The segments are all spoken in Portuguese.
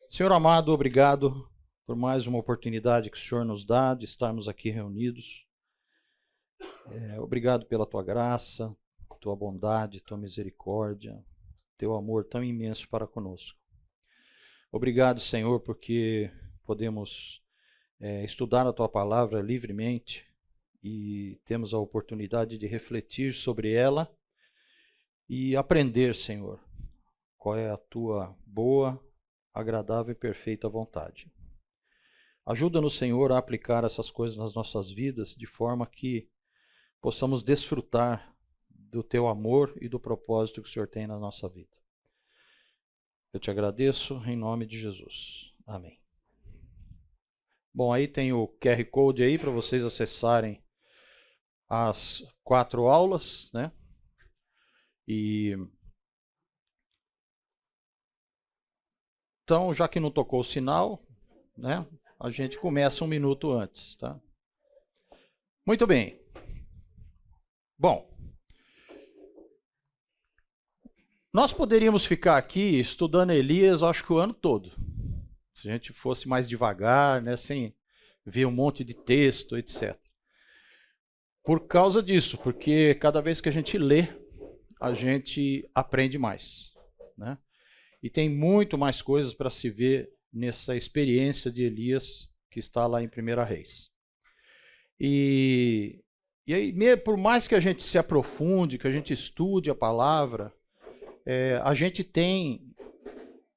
Senhor amado, obrigado por mais uma oportunidade que o Senhor nos dá de estarmos aqui reunidos. Obrigado pela tua graça, tua bondade, tua misericórdia, teu amor tão imenso para conosco. Obrigado, Senhor, porque podemos estudar a tua palavra livremente e temos a oportunidade de refletir sobre ela e aprender, Senhor, qual é a tua boa, agradável e perfeita vontade. Ajuda-nos, Senhor, a aplicar essas coisas nas nossas vidas de forma que possamos desfrutar do teu amor e do propósito que o Senhor tem na nossa vida. Eu te agradeço em nome de Jesus. Amém. Bom, aí tem o QR Code aí para vocês acessarem as 4 aulas, né? Então, já que não tocou o sinal, né? A gente começa 1 minuto antes, tá? Muito bem. Bom, nós poderíamos ficar aqui estudando Elias, acho que o ano todo. Se a gente fosse mais devagar, né, sem ver um monte de texto, etc. Por causa disso, porque cada vez que a gente lê, a gente aprende mais, né? E tem muito mais coisas para se ver nessa experiência de Elias que está lá em 1 Reis. E aí, por mais que a gente se aprofunde, que a gente estude a palavra, a gente tem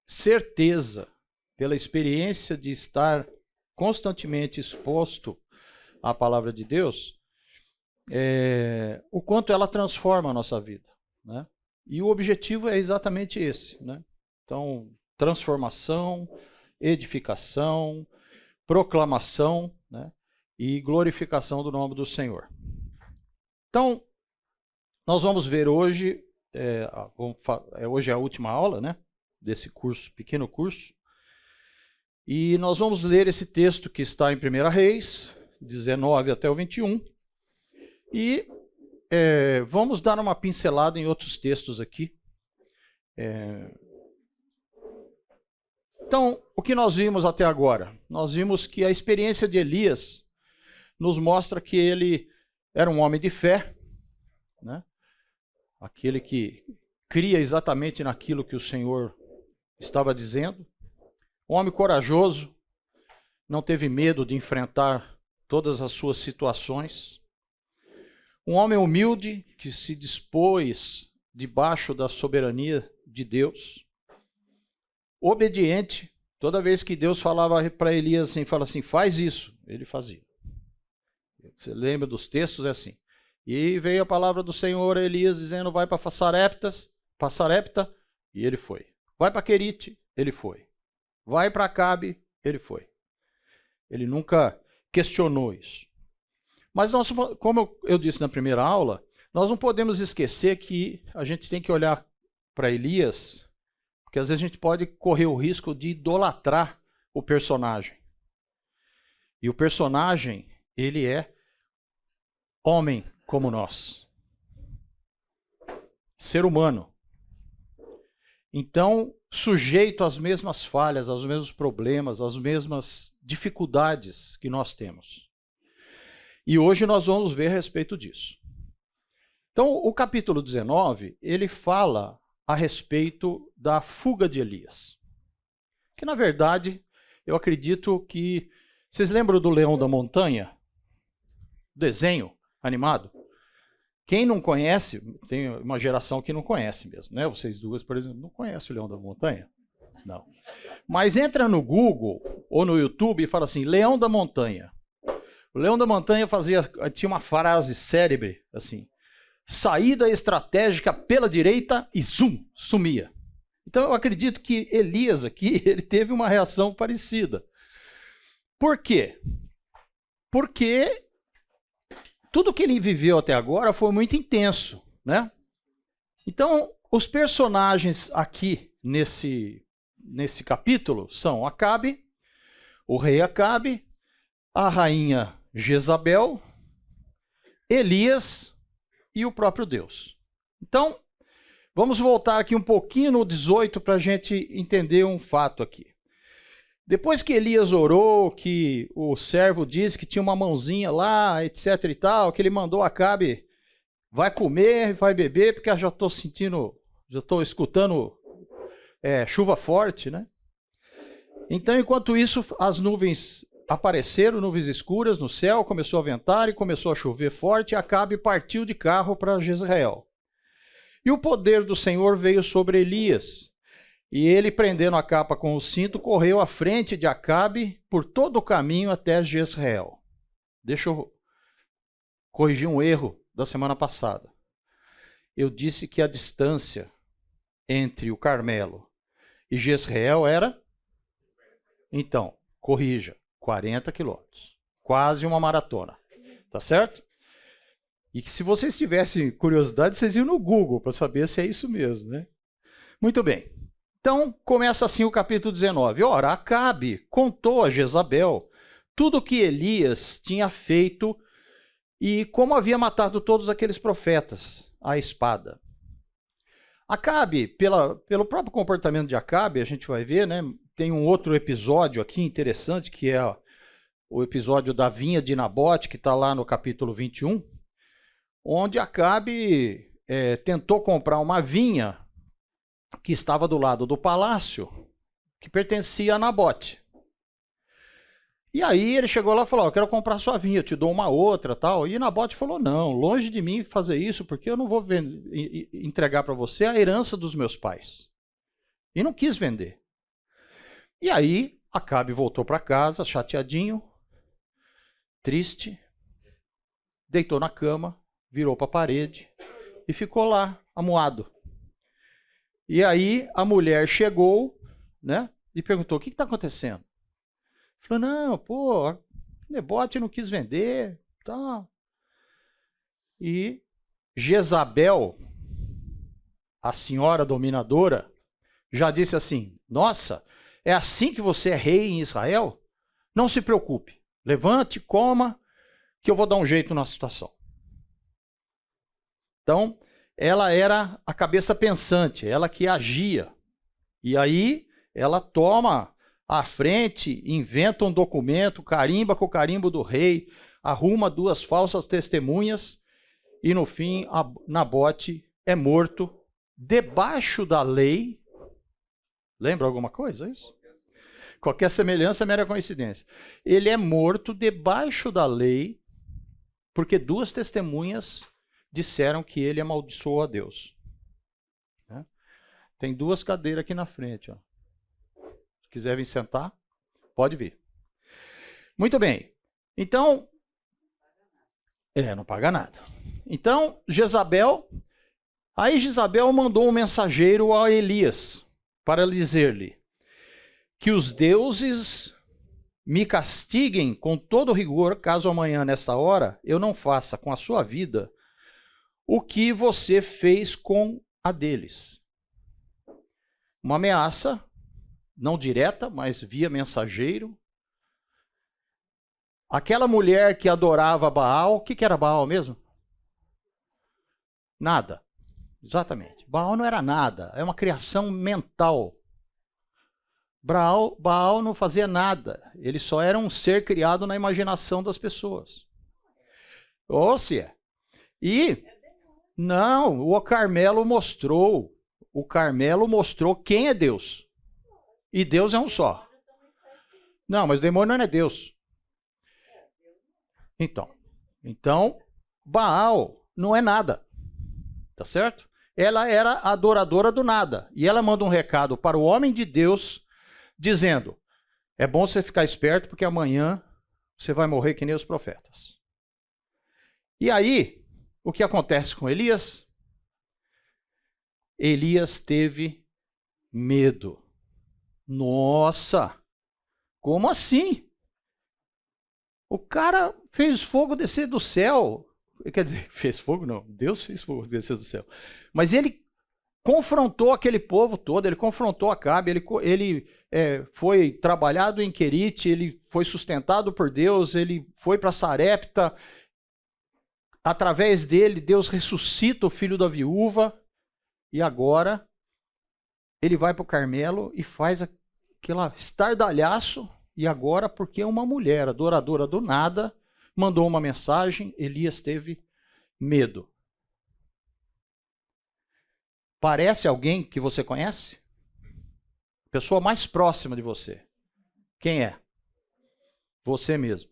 certeza, pela experiência de estar constantemente exposto à palavra de Deus, o quanto ela transforma a nossa vida, né? E o objetivo é exatamente esse, né? Então, transformação, edificação, proclamação, né? E glorificação do nome do Senhor. Então, nós vamos ver hoje, hoje é a última aula, né, desse curso, pequeno curso, e nós vamos ler esse texto que está em 1 Reis, 19 até o 21, e vamos dar uma pincelada em outros textos aqui. Então, o que nós vimos até agora? Nós vimos que a experiência de Elias nos mostra que ele era um homem de fé, né? Aquele que cria exatamente naquilo que o Senhor estava dizendo. Um homem corajoso, não teve medo de enfrentar todas as suas situações. Um homem humilde que se dispôs debaixo da soberania de Deus. Obediente, toda vez que Deus falava para Elias assim, fala assim, faz isso, ele fazia. Você lembra dos textos? É assim. E veio a palavra do Senhor a Elias dizendo, vai para Sarepta, e ele foi. Vai para Querite, ele foi. Vai para Acabe, ele foi. Ele nunca questionou isso. Mas nós, como eu disse na primeira aula, nós não podemos esquecer que a gente tem que olhar para Elias, porque às vezes a gente pode correr o risco de idolatrar o personagem. E o personagem, ele é homem como nós. Ser humano. Então, sujeito às mesmas falhas, aos mesmos problemas, às mesmas dificuldades que nós temos. E hoje nós vamos ver a respeito disso. Então, o capítulo 19, ele fala a respeito da fuga de Elias. Que, na verdade, eu acredito que... Vocês lembram do Leão da Montanha? Desenho animado? Quem não conhece, tem uma geração que não conhece mesmo, né? Vocês duas, por exemplo, não conhecem o Leão da Montanha? Não. Mas entra no Google ou no YouTube e fala assim, Leão da Montanha. O Leão da Montanha tinha uma frase célebre, assim, saída estratégica pela direita e zoom, sumia. Então eu acredito que Elias aqui, ele teve uma reação parecida. Por quê? Porque tudo que ele viveu até agora foi muito intenso, né? Então, os personagens aqui nesse capítulo são Acabe, o rei Acabe, a rainha Jezabel, Elias e o próprio Deus. Então, vamos voltar aqui um pouquinho no 18 para a gente entender um fato aqui. Depois que Elias orou, que o servo disse que tinha uma mãozinha lá, etc e tal, que ele mandou Acabe, vai comer, vai beber, porque eu já estou sentindo, já estou escutando chuva forte, né? Então, enquanto isso, as nuvens apareceram, nuvens escuras no céu, começou a ventar e começou a chover forte, e Acabe partiu de carro para Jezreel. E o poder do Senhor veio sobre Elias, e ele, prendendo a capa com o cinto, correu à frente de Acabe por todo o caminho até Jezreel. Deixa eu corrigir um erro da semana passada. Eu disse que a distância entre o Carmelo e Jezreel era... Então, corrija, 40 quilômetros. Quase uma maratona. Tá certo? E que se vocês tivessem curiosidade, vocês iam no Google para saber se é isso mesmo, né? Muito bem. Então, começa assim o capítulo 19. Ora, Acabe contou a Jezabel tudo o que Elias tinha feito e como havia matado todos aqueles profetas à espada. Acabe, pelo próprio comportamento de Acabe, a gente vai ver, né? Tem um outro episódio aqui interessante, que é o episódio da vinha de Nabote, que está lá no capítulo 21, onde Acabe tentou comprar uma vinha que estava do lado do palácio, que pertencia a Nabote. E aí ele chegou lá e falou, eu quero comprar sua vinha, eu te dou uma outra, tal. E Nabote falou, não, longe de mim fazer isso, porque eu não vou entregar para você a herança dos meus pais. E não quis vender. E aí Acabe voltou para casa, chateadinho, triste, deitou na cama, virou para a parede e ficou lá, amuado. E aí a mulher chegou, né, e perguntou, o que está acontecendo? Falou, não, pô, Nabote não quis vender, tá. E Jezabel, a senhora dominadora, já disse assim, nossa, é assim que você é rei em Israel? Não se preocupe, levante, coma, que eu vou dar um jeito na situação. Então, ela era a cabeça pensante, ela que agia. E aí, ela toma à frente, inventa um documento, carimba com o carimbo do rei, arruma 2 falsas testemunhas e, no fim, Nabote é morto debaixo da lei. Lembra alguma coisa isso? Qualquer semelhança é mera coincidência. Ele é morto debaixo da lei porque 2 testemunhas disseram que ele amaldiçoou a Deus. Tem 2 cadeiras aqui na frente. Ó. Se quiser vir sentar, pode vir. Muito bem. Então, não paga nada. Então, Jezabel mandou um mensageiro a Elias para dizer-lhe que os deuses me castiguem com todo rigor, caso amanhã, nessa hora, eu não faça com a sua vida o que você fez com a deles. Uma ameaça, não direta, mas via mensageiro. Aquela mulher que adorava Baal, o que era Baal mesmo? Nada. Exatamente. Baal não era nada, é uma criação mental. Baal não fazia nada, ele só era um ser criado na imaginação das pessoas. Ou se é. E, não, o Carmelo mostrou quem é Deus. E Deus é um só. Não, mas o demônio não é Deus. Então, Baal não é nada. Tá certo? Ela era adoradora do nada. E ela manda um recado para o homem de Deus, dizendo, é bom você ficar esperto, porque amanhã você vai morrer que nem os profetas. E aí, o que acontece com Elias? Elias teve medo. Nossa, como assim? O cara fez fogo descer do céu. Quer dizer, fez fogo não, Deus fez fogo descer do céu. Mas ele confrontou aquele povo todo, ele confrontou Acabe, ele foi trabalhado em Querite, ele foi sustentado por Deus, ele foi para Sarepta. Através dele, Deus ressuscita o filho da viúva. E agora, ele vai para o Carmelo e faz aquela estardalhaço, e agora porque uma mulher adoradora do nada mandou uma mensagem, Elias teve medo. Parece alguém que você conhece? Pessoa mais próxima de você. Quem é? Você mesmo.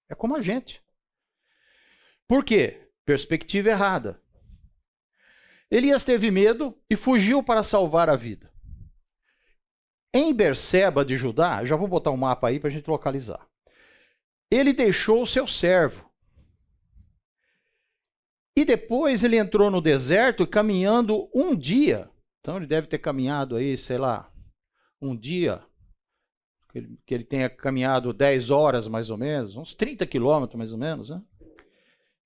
É como a gente. Por quê? Perspectiva errada. Elias teve medo e fugiu para salvar a vida. Em Berseba de Judá, já vou botar um mapa aí para a gente localizar. Ele deixou o seu servo. E depois ele entrou no deserto caminhando um dia. Então ele deve ter caminhado aí, sei lá, um dia. Que ele tenha caminhado 10 horas mais ou menos, uns 30 quilômetros mais ou menos, né?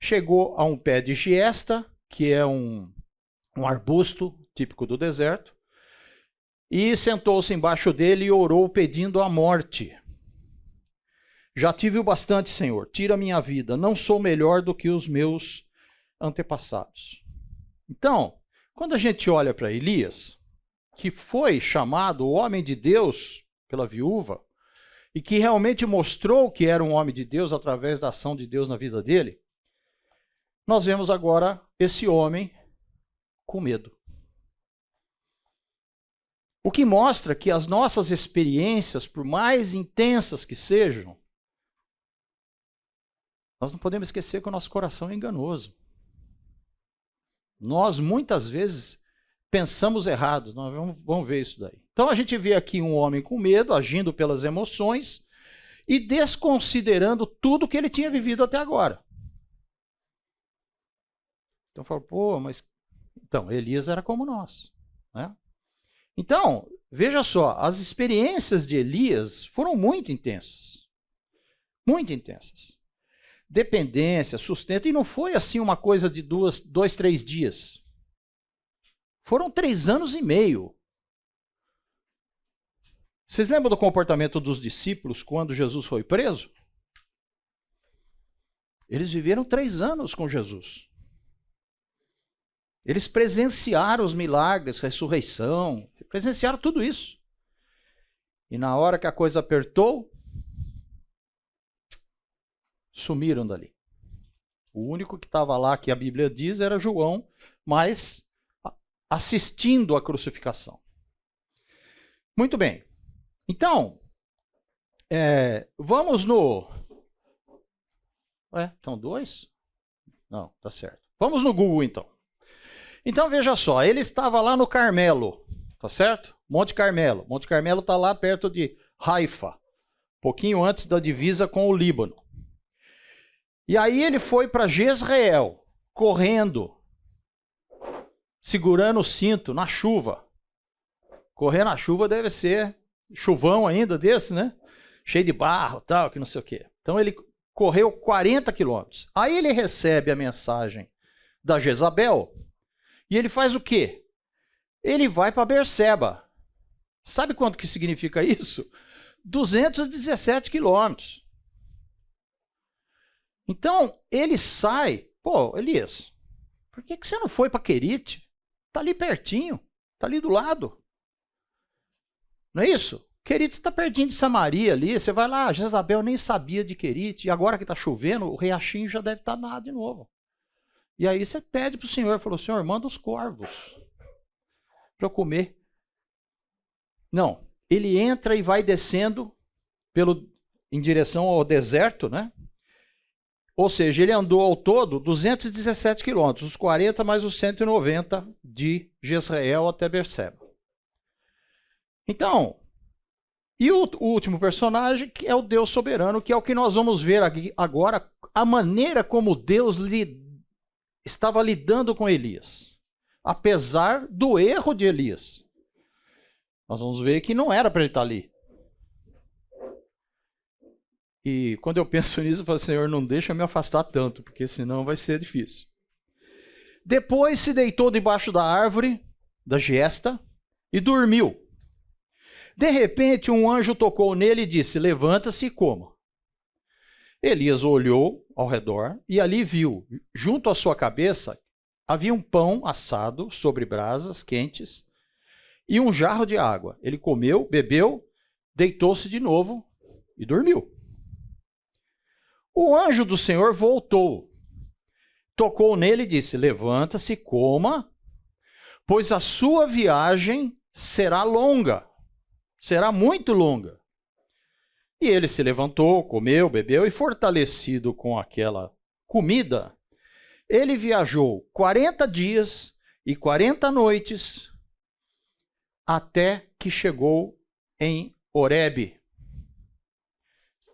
Chegou a um pé de giesta, que é um arbusto típico do deserto, e sentou-se embaixo dele e orou pedindo a morte. Já tive o bastante, Senhor, tira minha vida, não sou melhor do que os meus antepassados. Então, quando a gente olha para Elias, que foi chamado o homem de Deus pela viúva, e que realmente mostrou que era um homem de Deus através da ação de Deus na vida dele, nós vemos agora esse homem com medo. O que mostra que as nossas experiências, por mais intensas que sejam, nós não podemos esquecer que o nosso coração é enganoso. Nós, muitas vezes, pensamos errado. Nós vamos ver isso daí. Então, a gente vê aqui um homem com medo, agindo pelas emoções e desconsiderando tudo que ele tinha vivido até agora. Então, fala, pô, mas... Então, Elias era como nós, né? Então, veja só, as experiências de Elias foram muito intensas. Muito intensas. Dependência, sustento, e não foi assim uma coisa de 2, 3 dias. Foram 3 anos e meio. Vocês lembram do comportamento dos discípulos quando Jesus foi preso? Eles viveram 3 anos com Jesus. Eles presenciaram os milagres, ressurreição, presenciaram tudo isso. E na hora que a coisa apertou, sumiram dali. O único que estava lá, que a Bíblia diz, era João, mas assistindo à crucificação. Muito bem. Então, vamos no... Estão 2? Não, tá certo. Vamos no Google, então. Então, veja só, ele estava lá no Carmelo, tá certo? Monte Carmelo. Monte Carmelo está lá perto de Haifa, pouquinho antes da divisa com o Líbano. E aí ele foi para Jezreel, correndo, segurando o cinto na chuva. Correr na chuva deve ser chuvão ainda desse, né? Cheio de barro, tal, que não sei o quê. Então ele correu 40 quilômetros. Aí ele recebe a mensagem da Jezabel e ele faz o quê? Ele vai para Berseba. Sabe quanto que significa isso? 217 quilômetros. Então, ele sai. Pô, Elias, por que você não foi para Querite? Está ali pertinho, está ali do lado. Não é isso? Querite está pertinho de Samaria ali. Você vai lá, Jezabel nem sabia de Querite. E agora que está chovendo, o riachinho já deve estar nada de novo. E aí você pede para o Senhor, falou, Senhor, manda os corvos para eu comer. Não, ele entra e vai descendo em direção ao deserto, né? Ou seja, ele andou ao todo 217 quilômetros, os 40 mais os 190 de Jezreel até Berseba. Então, e o último personagem, que é o Deus soberano, que é o que nós vamos ver aqui agora, a maneira como Deus estava lidando com Elias, apesar do erro de Elias. Nós vamos ver que não era para ele estar ali. E quando eu penso nisso, eu falo, Senhor, não deixa eu me afastar tanto, porque senão vai ser difícil. Depois se deitou debaixo da árvore, da giesta, e dormiu. De repente, um anjo tocou nele e disse, levanta-se e coma. Elias olhou ao redor e ali viu, junto à sua cabeça, havia um pão assado sobre brasas quentes e um jarro de água. Ele comeu, bebeu, deitou-se de novo e dormiu. O anjo do Senhor voltou, tocou nele e disse: levanta-se, coma, pois a sua viagem será longa, será muito longa. E ele se levantou, comeu, bebeu, e fortalecido com aquela comida, ele viajou 40 dias e 40 noites até que chegou em Horebe,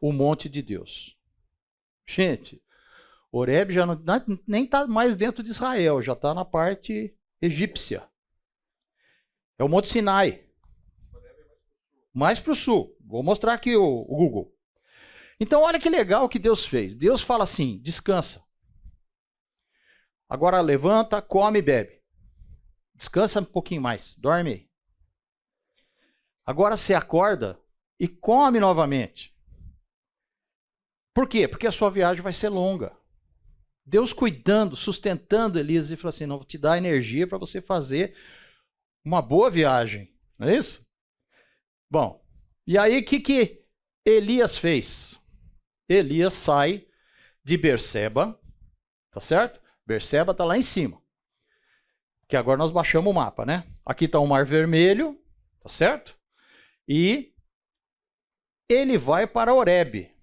o monte de Deus. Gente, Horebe já nem está mais dentro de Israel, já está na parte egípcia. É o Monte Sinai. Mais para o sul. Vou mostrar aqui o Google. Então, olha que legal que Deus fez. Deus fala assim: descansa. Agora levanta, come e bebe. Descansa um pouquinho mais, dorme aí. Agora você acorda e come novamente. Por quê? Porque a sua viagem vai ser longa. Deus cuidando, sustentando Elias e falou assim: não, vou te dar energia para você fazer uma boa viagem. Não é isso? Bom, e aí o que Elias fez? Elias sai de Berseba, tá certo? Berseba está lá em cima. Que agora nós baixamos o mapa, né? Aqui está o Mar Vermelho, tá certo? E ele vai para Horebe.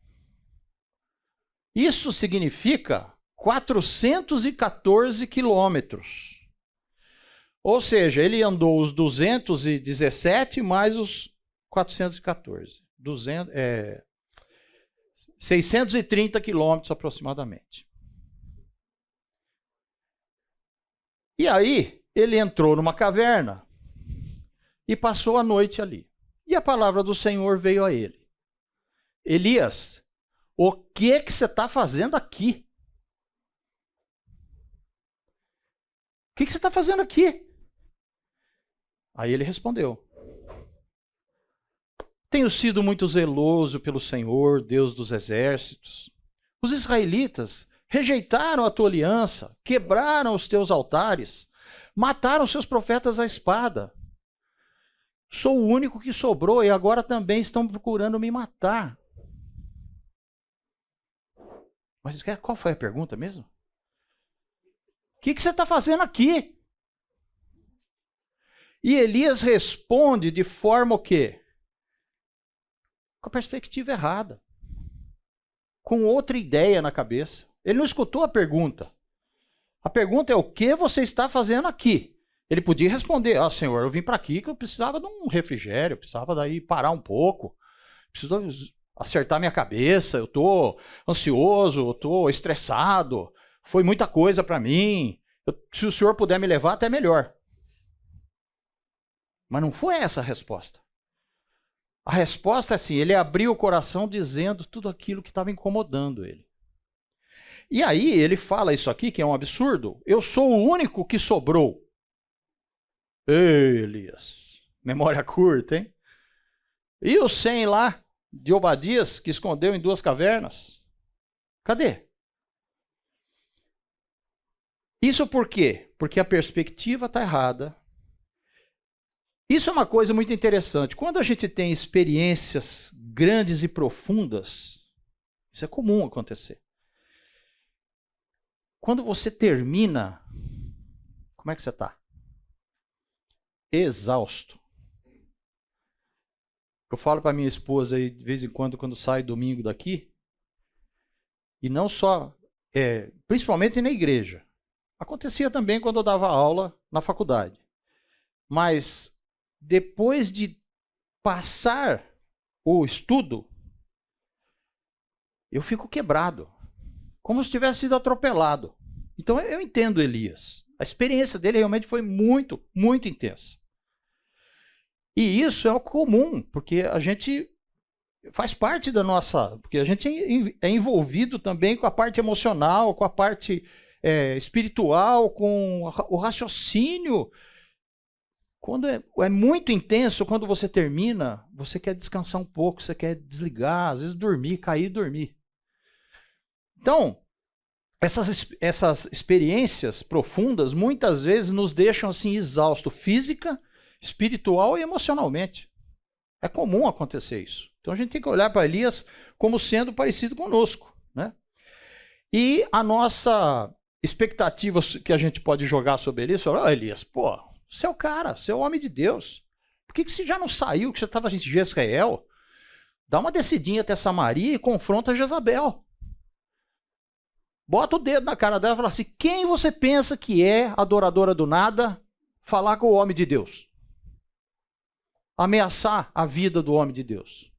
Isso significa 414 quilômetros. Ou seja, ele andou os 217 mais os 414. 630 quilômetros aproximadamente. E aí, ele entrou numa caverna e passou a noite ali. E a palavra do Senhor veio a ele: Elias, o que você está fazendo aqui? O que você está fazendo aqui? Aí ele respondeu: tenho sido muito zeloso pelo Senhor, Deus dos exércitos. Os israelitas rejeitaram a tua aliança, quebraram os teus altares, mataram seus profetas à espada. Sou o único que sobrou e agora também estão procurando me matar. Mas qual foi a pergunta mesmo? O que você está fazendo aqui? E Elias responde de forma o quê? Com a perspectiva errada. Com outra ideia na cabeça. Ele não escutou a pergunta. A pergunta é: o que você está fazendo aqui? Ele podia responder: Senhor, eu vim para aqui que eu precisava de um refrigério, eu precisava daí parar um pouco, preciso acertar minha cabeça, eu estou ansioso, eu estou estressado, foi muita coisa para mim, se o Senhor puder me levar, até melhor. Mas não foi essa a resposta. A resposta é assim: ele abriu o coração dizendo tudo aquilo que estava incomodando ele. E aí ele fala isso aqui, que é um absurdo: eu sou o único que sobrou. Ei, Elias, memória curta, hein? E os 100 lá de Obadias que escondeu em 2 cavernas? Cadê? Isso por quê? Porque a perspectiva está errada. Isso é uma coisa muito interessante. Quando a gente tem experiências grandes e profundas, isso é comum acontecer. Quando você termina, como é que você está? Exausto. Eu falo para minha esposa aí de vez em quando sai domingo daqui, e não só, principalmente na igreja. Acontecia também quando eu dava aula na faculdade. Mas depois de passar o estudo, eu fico quebrado, como se tivesse sido atropelado. Então eu entendo Elias. A experiência dele realmente foi muito, muito intensa. E isso é comum, porque a gente faz parte da nossa... Porque a gente é envolvido também com a parte emocional, com a parte espiritual, com o raciocínio. Quando é muito intenso, quando você termina, você quer descansar um pouco, você quer desligar, às vezes dormir, cair e dormir. Então, essas experiências profundas muitas vezes nos deixam assim exaustos física espiritual e emocionalmente. É comum acontecer isso. Então a gente tem que olhar para Elias como sendo parecido conosco, né? E a nossa expectativa que a gente pode jogar sobre Elias, falar, Elias, pô, você é o cara, você é o homem de Deus. Por que você já não saiu, que você estava em Jezreel? Dá uma descidinha até Samaria e confronta Jezabel. Bota o dedo na cara dela e fala assim, quem você pensa que é adoradora do nada falar com o homem de Deus? Ameaçar a vida do homem de Deus.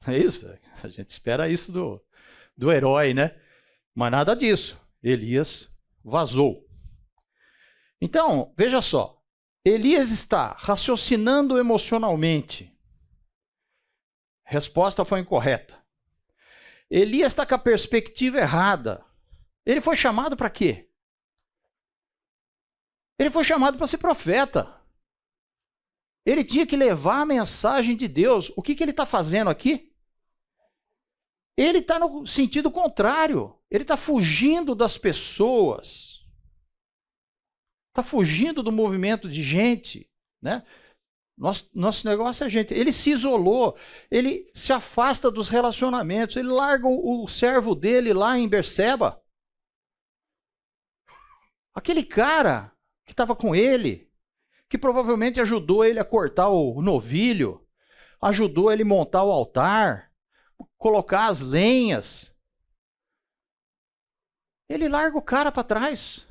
É isso? A gente espera isso do herói, né? Mas nada disso. Elias vazou. Então, veja só. Elias está raciocinando emocionalmente. Resposta foi incorreta. Elias está com a perspectiva errada. Ele foi chamado para quê? Ele foi chamado para ser profeta. Ele tinha que levar a mensagem de Deus. O que ele está fazendo aqui? Ele está no sentido contrário. Ele está fugindo das pessoas. Está fugindo do movimento de gente, né? Nosso negócio é gente. Ele se isolou, ele se afasta dos relacionamentos, ele larga o servo dele lá em Berseba. Aquele cara que estava com ele, que provavelmente ajudou ele a cortar o novilho, ajudou ele a montar o altar, colocar as lenhas. Ele larga o cara para trás.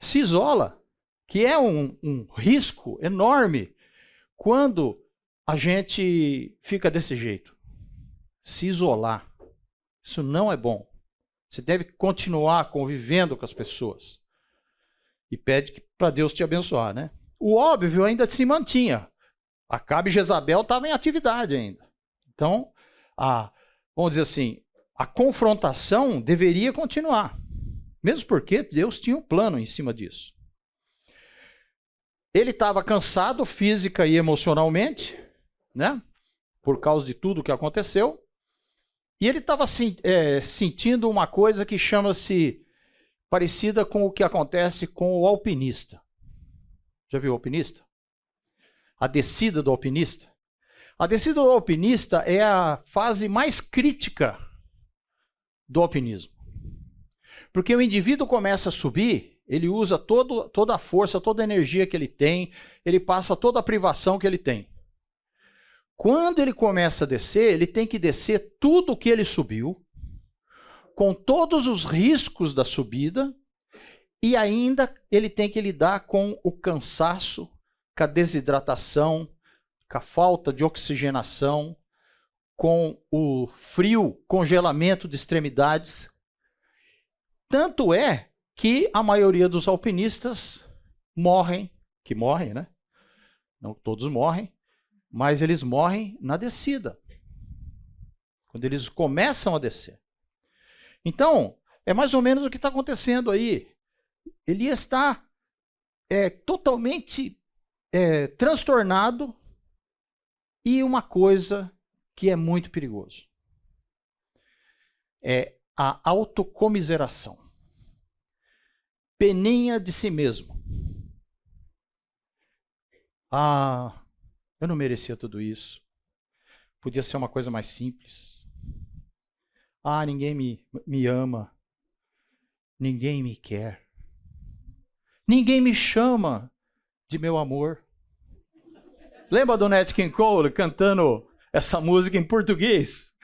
Se isola, que é um risco enorme quando a gente fica desse jeito. Se isolar. Isso não é bom. Você deve continuar convivendo com as pessoas. E pede para Deus te abençoar, né? O óbvio ainda se mantinha. Acabe e Jezabel estavam em atividade ainda. Então, vamos dizer assim, a confrontação deveria continuar. Mesmo porque Deus tinha um plano em cima disso. Ele estava cansado física e emocionalmente, né? Por causa de tudo que aconteceu. E ele estava sentindo uma coisa que chama-se parecida com o que acontece com o alpinista. Já viu o alpinista? A descida do alpinista. A descida do alpinista é a fase mais crítica do alpinismo. Porque o indivíduo começa a subir, ele usa toda a força, toda a energia que ele tem, ele passa toda a privação que ele tem. Quando ele começa a descer, ele tem que descer tudo o que ele subiu, com todos os riscos da subida, e ainda ele tem que lidar com o cansaço, com a desidratação, com a falta de oxigenação, com o frio, congelamento de extremidades. Tanto é que a maioria dos alpinistas morrem, né? Não todos morrem, mas eles morrem na descida, quando eles começam a descer. Então, é mais ou menos o que está acontecendo aí. Elias está totalmente transtornado e uma coisa que é muito perigoso é a autocomiseração. Peninha de si mesmo. Eu não merecia tudo isso. Podia ser uma coisa mais simples. Ninguém me ama. Ninguém me quer. Ninguém me chama de meu amor. Lembra do Nat King Cole cantando essa música em português?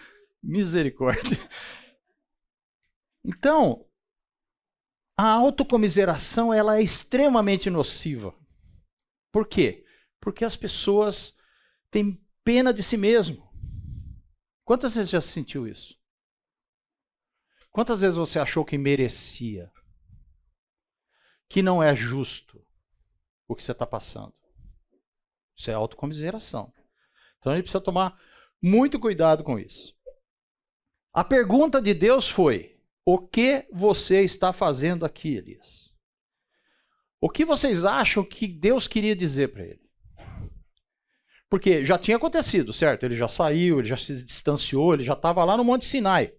Misericórdia. Então, a autocomiseração ela é extremamente nociva. Por quê? Porque as pessoas têm pena de si mesmo. Quantas vezes já sentiu isso? Quantas vezes você achou que merecia? Que não é justo o que você está passando? Isso é autocomiseração. Então a gente precisa tomar muito cuidado com isso. A pergunta de Deus foi: o que você está fazendo aqui, Elias? O que vocês acham que Deus queria dizer para ele? Porque já tinha acontecido, certo? Ele já saiu, ele já se distanciou, ele já estava lá no Monte Sinai.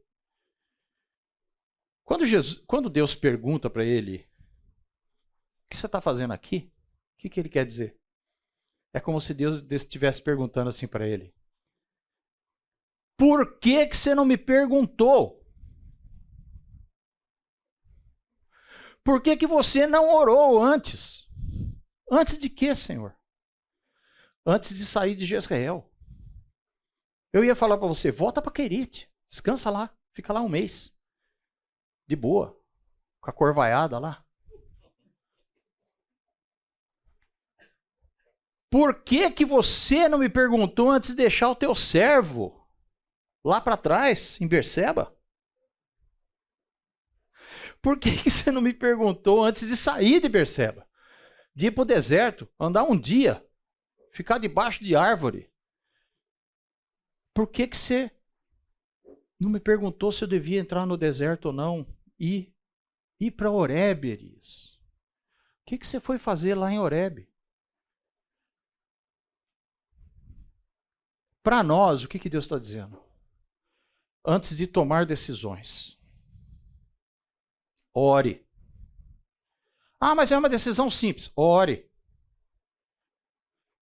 Quando Deus pergunta para ele: o que você está fazendo aqui? que ele quer dizer? É como se Deus estivesse perguntando assim para ele: por que você não me perguntou? Por que você não orou antes? Antes de quê, Senhor? Antes de sair de Jezreel. Eu ia falar para você, volta para Querite, descansa lá, fica lá um mês. De boa, com a corvaiada lá. Por que você não me perguntou antes de deixar o teu servo lá para trás, em Berseba? Por que você não me perguntou antes de sair de Berseba? De ir para o deserto, andar um dia, ficar debaixo de árvore. Por que você não me perguntou se eu devia entrar no deserto ou não? E ir para Horebe, Elias. O que você foi fazer lá em Horebe? Para nós, o que Deus está dizendo? Antes de tomar decisões, ore. Ah, mas é uma decisão simples. Ore.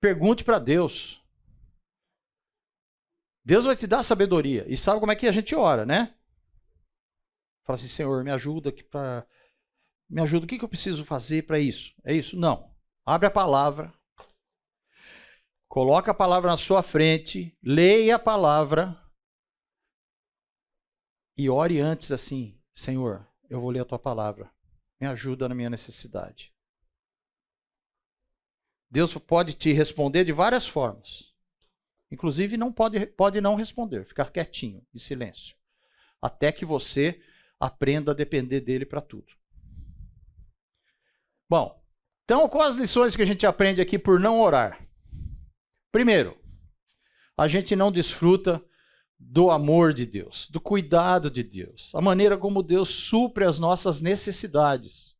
Pergunte para Deus. Deus vai te dar sabedoria. E sabe como é que a gente ora, né? Fala assim, Senhor, me ajuda aqui para... Me ajuda, o que eu preciso fazer para isso? É isso? Não. Abre a palavra. Coloca a palavra na sua frente. Leia a palavra. E ore antes assim, Senhor, eu vou ler a tua palavra. Me ajuda na minha necessidade. Deus pode te responder de várias formas. Inclusive, não pode não responder, ficar quietinho, em silêncio. Até que você aprenda a depender dele para tudo. Bom, então quais as lições que a gente aprende aqui por não orar? Primeiro, a gente não desfruta do amor de Deus, do cuidado de Deus, a maneira como Deus supre as nossas necessidades.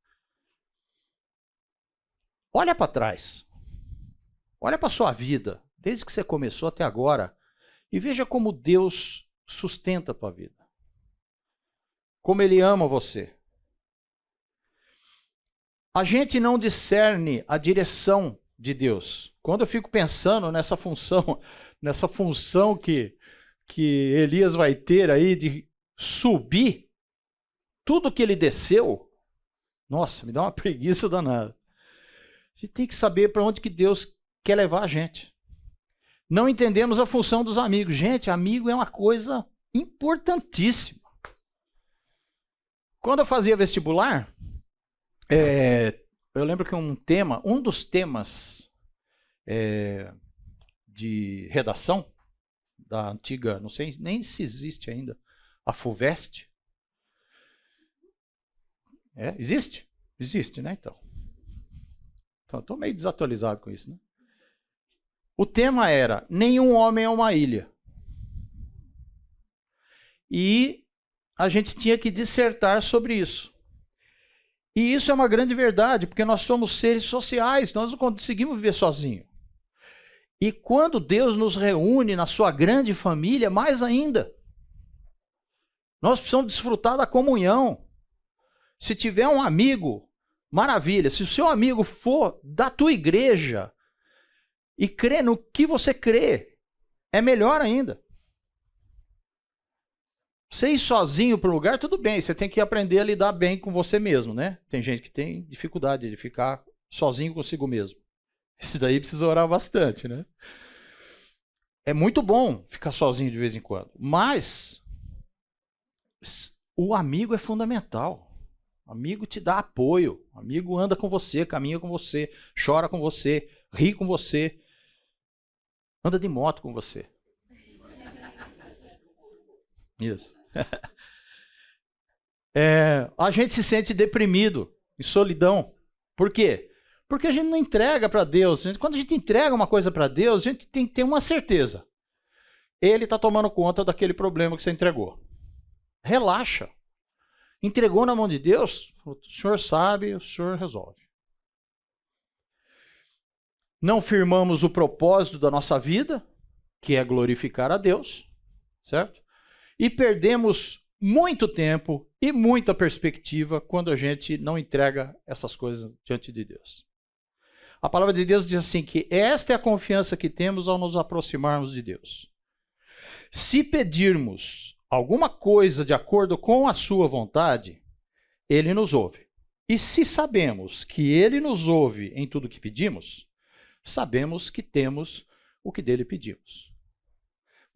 Olha para trás. Olha para a sua vida, desde que você começou até agora, e veja como Deus sustenta a tua vida. Como Ele ama você. A gente não discerne a direção de Deus. Quando eu fico pensando nessa função que Elias vai ter aí de subir tudo que ele desceu, nossa, me dá uma preguiça danada. A gente tem que saber para onde que Deus quer levar a gente. Não entendemos a função dos amigos. Gente, amigo é uma coisa importantíssima. Quando eu fazia vestibular, eu lembro que um dos temas de redação da antiga, não sei nem se existe ainda, a FUVEST. Existe? Existe, né? Então estou meio desatualizado com isso, né? O tema era: nenhum homem é uma ilha. E a gente tinha que dissertar sobre isso. E isso é uma grande verdade, porque nós somos seres sociais, nós não conseguimos viver sozinhos. E quando Deus nos reúne na sua grande família, mais ainda. Nós precisamos desfrutar da comunhão. Se tiver um amigo, maravilha. Se o seu amigo for da tua igreja e crê no que você crê, é melhor ainda. Você ir sozinho para um lugar, tudo bem. Você tem que aprender a lidar bem com você mesmo, né? Tem gente que tem dificuldade de ficar sozinho consigo mesmo. Isso daí precisa orar bastante, né? É muito bom ficar sozinho de vez em quando. Mas o amigo é fundamental. O amigo te dá apoio. O amigo anda com você, caminha com você, chora com você, ri com você, anda de moto com você. Isso. A gente se sente deprimido, em solidão. Por quê? Porque a gente não entrega para Deus. Quando a gente entrega uma coisa para Deus, a gente tem que ter uma certeza. Ele está tomando conta daquele problema que você entregou. Relaxa. Entregou na mão de Deus, o Senhor sabe, o Senhor resolve. Não firmamos o propósito da nossa vida, que é glorificar a Deus, certo? E perdemos muito tempo e muita perspectiva quando a gente não entrega essas coisas diante de Deus. A palavra de Deus diz assim que esta é a confiança que temos ao nos aproximarmos de Deus. Se pedirmos alguma coisa de acordo com a sua vontade, ele nos ouve. E se sabemos que ele nos ouve em tudo que pedimos, sabemos que temos o que dele pedimos.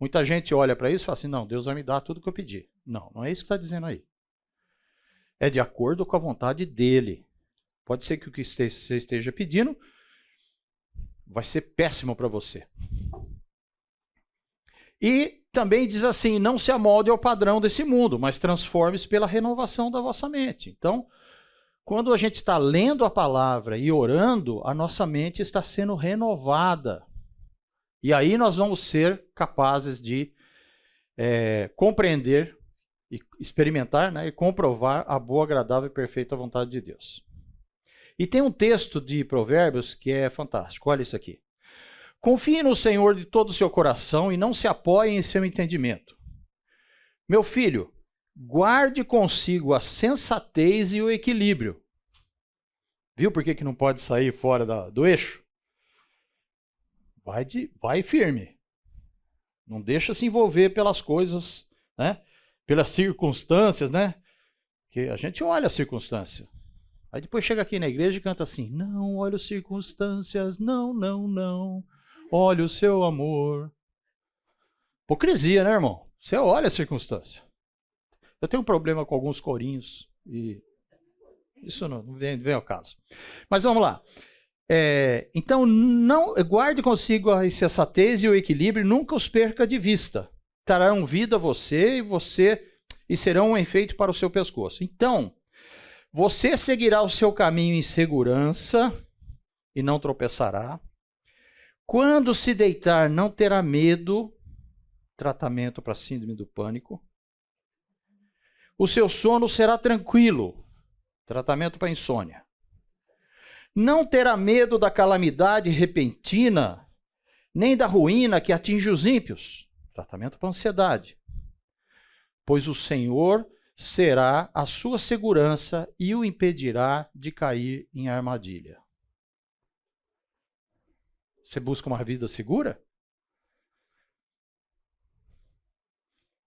Muita gente olha para isso e fala assim, não, Deus vai me dar tudo que eu pedi. Não, não é isso que está dizendo aí. É de acordo com a vontade dele. Pode ser que o que você esteja pedindo vai ser péssimo para você. E também diz assim, não se amolde ao padrão desse mundo, mas transforme-se pela renovação da vossa mente. Então, quando a gente está lendo a palavra e orando, a nossa mente está sendo renovada. E aí nós vamos ser capazes de compreender, e experimentar, né, e comprovar a boa, agradável e perfeita vontade de Deus. E tem um texto de Provérbios que é fantástico. Olha isso aqui. Confie no Senhor de todo o seu coração e não se apoie em seu entendimento. Meu filho, guarde consigo a sensatez e o equilíbrio. Viu por que não pode sair fora do eixo? Vai firme. Não deixa se envolver pelas coisas, né? Pelas circunstâncias, né? Que a gente olha a circunstância. Aí depois chega aqui na igreja e canta assim, não olha as circunstâncias, não, não, não. Olha o seu amor. Hipocrisia, né, irmão? Você olha a circunstância. Eu tenho um problema com alguns corinhos e isso não vem ao caso. Mas vamos lá. Então, não guarde consigo a insensatez e o equilíbrio, nunca os perca de vista. Trarão vida a você e serão um efeito para o seu pescoço. Então, você seguirá o seu caminho em segurança e não tropeçará. Quando se deitar, não terá medo, tratamento para síndrome do pânico. O seu sono será tranquilo, tratamento para insônia. Não terá medo da calamidade repentina, nem da ruína que atinge os ímpios, tratamento para ansiedade. Pois o Senhor será a sua segurança e o impedirá de cair em armadilha. Você busca uma vida segura?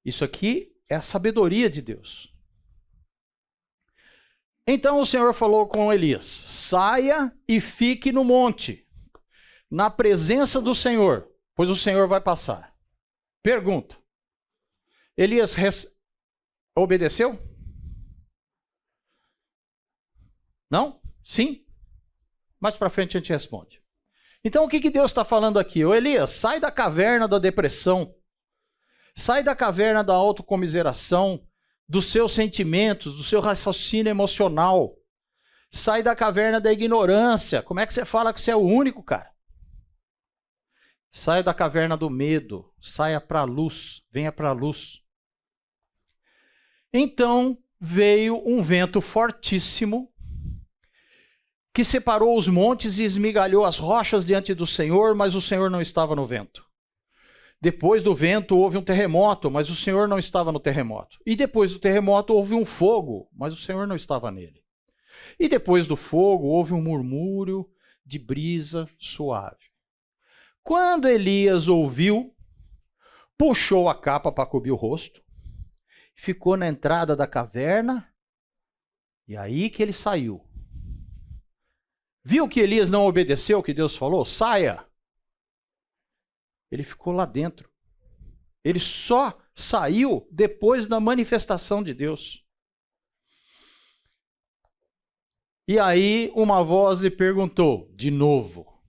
Isso aqui é a sabedoria de Deus. Então o Senhor falou com Elias, saia e fique no monte, na presença do Senhor, pois o Senhor vai passar. Pergunta, Elias obedeceu? Não? Sim? Mais para frente a gente responde. Então o que Deus está falando aqui? Ô Elias, sai da caverna da depressão, sai da caverna da autocomiseração, dos seus sentimentos, do seu raciocínio emocional. Sai da caverna da ignorância. Como é que você fala que você é o único, cara? Saia da caverna do medo. Saia para a luz. Venha para a luz. Então veio um vento fortíssimo que separou os montes e esmigalhou as rochas diante do Senhor, mas o Senhor não estava no vento. Depois do vento houve um terremoto, mas o Senhor não estava no terremoto. E depois do terremoto houve um fogo, mas o Senhor não estava nele. E depois do fogo houve um murmúrio de brisa suave. Quando Elias ouviu, puxou a capa para cobrir o rosto, ficou na entrada da caverna, e aí que ele saiu. Viu que Elias não obedeceu o que Deus falou? Saia! Ele ficou lá dentro. Ele só saiu depois da manifestação de Deus. E aí uma voz lhe perguntou, de novo,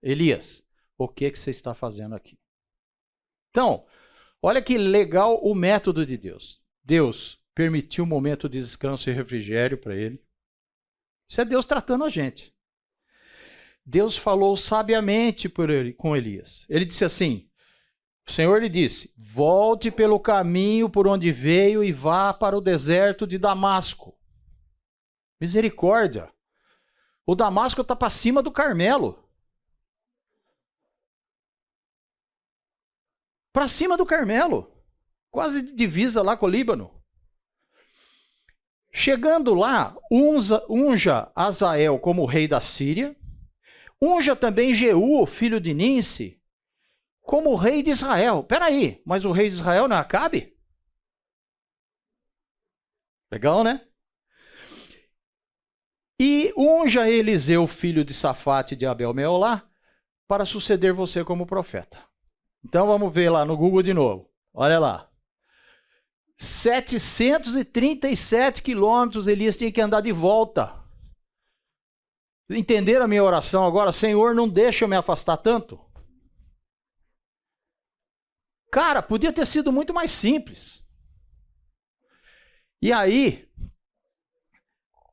Elias, o que você está fazendo aqui? Então, olha que legal o método de Deus. Deus permitiu um momento de descanso e refrigério para ele. Isso é Deus tratando a gente. Deus falou sabiamente com Elias. Ele disse assim, o Senhor lhe disse, volte pelo caminho por onde veio e vá para o deserto de Damasco. Misericórdia. O Damasco está para cima do Carmelo. Para cima do Carmelo. Quase divisa lá com o Líbano. Chegando lá, unja Azael como rei da Síria, Unja também Jeú, filho de Ninsi, como rei de Israel. Peraí, mas o rei de Israel não é Acabe? Legal, né? E unja Eliseu, filho de Safate de Abel-Meolá, para suceder você como profeta. Então vamos ver lá no Google de novo. Olha lá. 737 quilômetros Elias tinha que andar de volta. Entenderam a minha oração agora? Senhor, não deixa eu me afastar tanto. Cara, podia ter sido muito mais simples. E aí,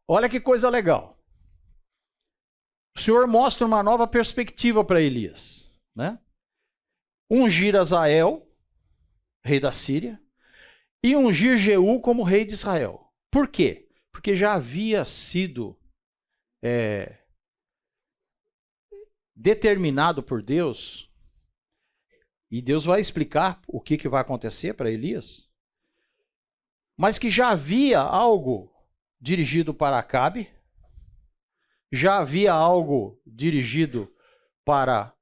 olha que coisa legal. O Senhor mostra uma nova perspectiva para Elias, né? Ungir Azael, rei da Síria, e ungir Jeú como rei de Israel. Por quê? Porque já havia sido determinado por Deus, e Deus vai explicar o que vai acontecer para Elias, mas que já havia algo dirigido para Acabe, já havia algo dirigido para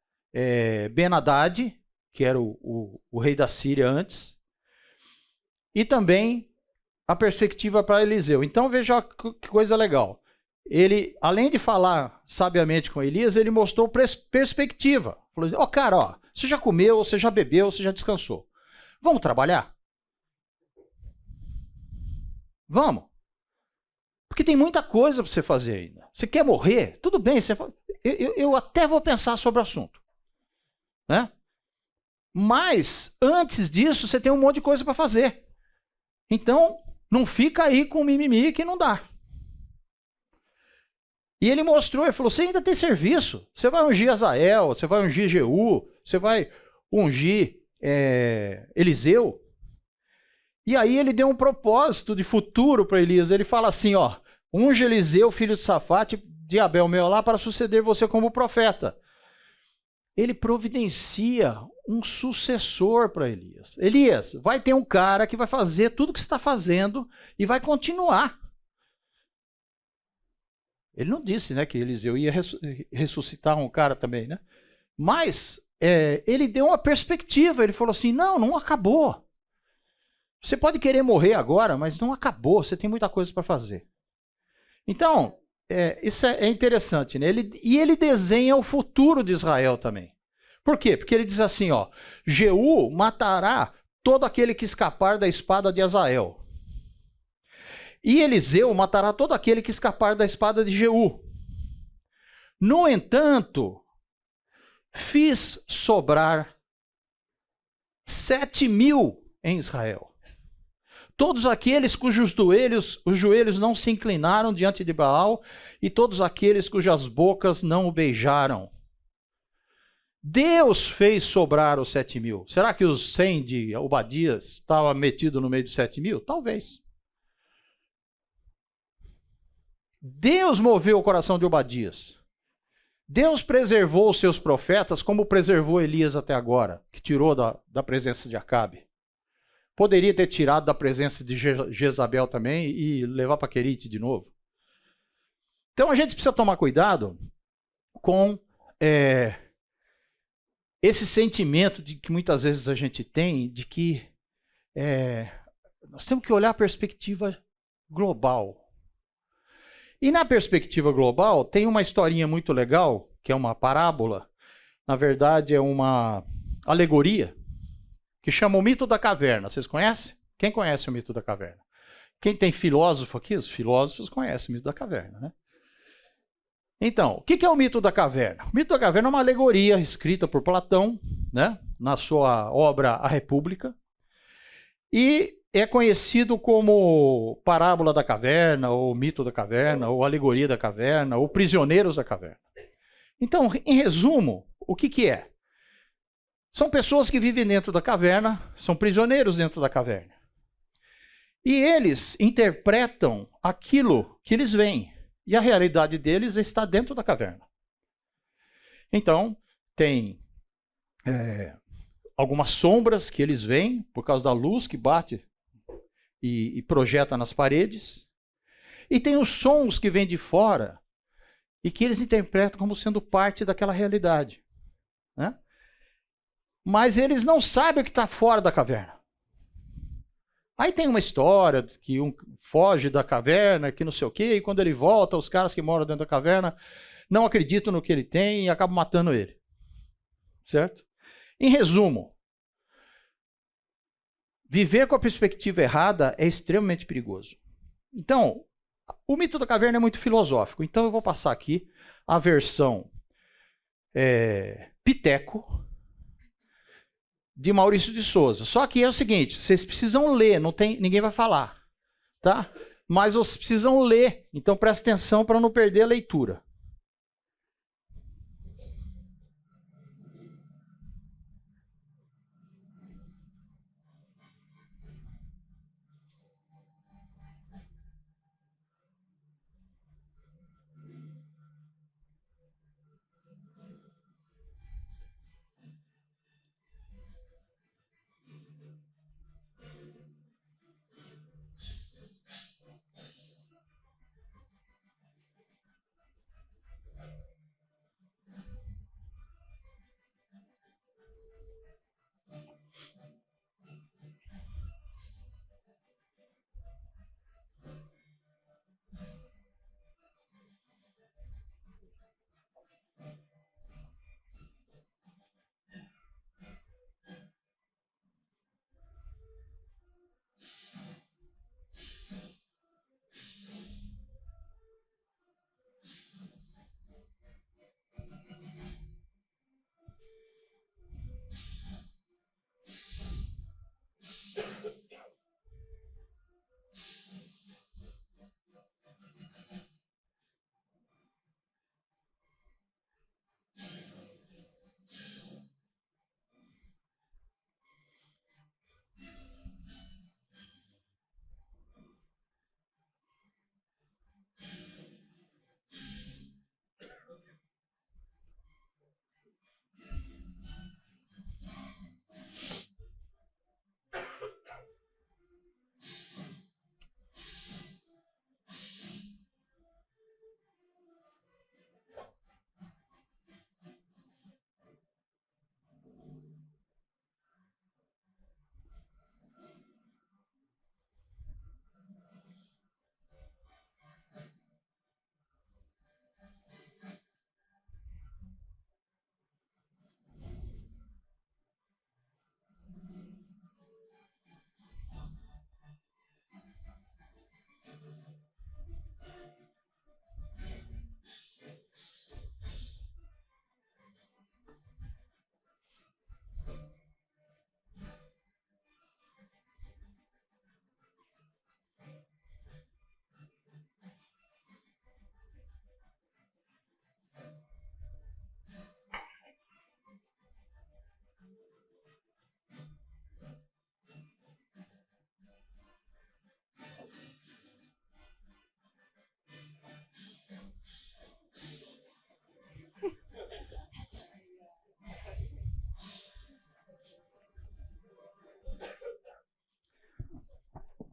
Ben-Hadad, que era o rei da Síria antes, e também a perspectiva para Eliseu. Então veja que coisa legal. Ele, além de falar sabiamente com Elias, ele mostrou perspectiva. Falou assim, cara, você já comeu, você já bebeu, você já descansou. Vamos trabalhar? Vamos. Porque tem muita coisa para você fazer ainda. Você quer morrer? Tudo bem, eu até vou pensar sobre o assunto. Né? Mas, antes disso, você tem um monte de coisa para fazer. Então, não fica aí com mimimi que não dá. E ele mostrou, ele falou, você ainda tem serviço. Você vai ungir Azael, você vai ungir Jeú, você vai ungir Eliseu. E aí ele deu um propósito de futuro para Elias. Ele fala assim, unge Eliseu, filho de Safate, de Abel-Meolá, para suceder você como profeta. Ele providencia um sucessor para Elias. Elias, vai ter um cara que vai fazer tudo o que você está fazendo e vai continuar. Ele não disse, né, que Eliseu ia ressuscitar um cara também, né? Mas ele deu uma perspectiva. Ele falou assim, não acabou. Você pode querer morrer agora, mas não acabou. Você tem muita coisa para fazer. Então, isso é interessante, né? Ele desenha o futuro de Israel também. Por quê? Porque ele diz assim, Jeú matará todo aquele que escapar da espada de Azael. E Eliseu matará todo aquele que escapar da espada de Jeú. No entanto, fiz sobrar 7.000 em Israel. Todos aqueles cujos joelhos não se inclinaram diante de Baal, e todos aqueles cujas bocas não o beijaram. Deus fez sobrar os 7.000. Será que os 100 de Obadias estavam metidos no meio dos 7.000? Talvez. Deus moveu o coração de Obadias. Deus preservou os seus profetas como preservou Elias até agora, que tirou da presença de Acabe. Poderia ter tirado da presença de Jezabel também e levar para Querite de novo. Então a gente precisa tomar cuidado com esse sentimento de que muitas vezes a gente tem de que nós temos que olhar a perspectiva global. E na perspectiva global tem uma historinha muito legal, que é uma parábola, na verdade é uma alegoria, que chama o mito da caverna. Vocês conhecem? Quem conhece o mito da caverna? Quem tem filósofo aqui? Os filósofos conhecem o mito da caverna, né? Então, o que é o mito da caverna? O mito da caverna é uma alegoria escrita por Platão, né, na sua obra A República, e é conhecido como parábola da caverna, ou mito da caverna, ou alegoria da caverna, ou prisioneiros da caverna. Então, em resumo, o que é? São pessoas que vivem dentro da caverna, são prisioneiros dentro da caverna. E eles interpretam aquilo que eles veem. E a realidade deles está dentro da caverna. Então, tem algumas sombras que eles veem por causa da luz que bate e projeta nas paredes. E tem os sons que vêm de fora e que eles interpretam como sendo parte daquela realidade, né? Mas eles não sabem o que está fora da caverna. Aí tem uma história que um foge da caverna, que não sei o quê, e quando ele volta, os caras que moram dentro da caverna não acreditam no que ele tem e acabam matando ele. Certo? Em resumo, viver com a perspectiva errada é extremamente perigoso. Então, o mito da caverna é muito filosófico. Então eu vou passar aqui a versão Piteco, de Maurício de Souza. Só que é o seguinte, vocês precisam ler, não tem, ninguém vai falar, tá? Mas vocês precisam ler, então presta atenção para não perder a leitura.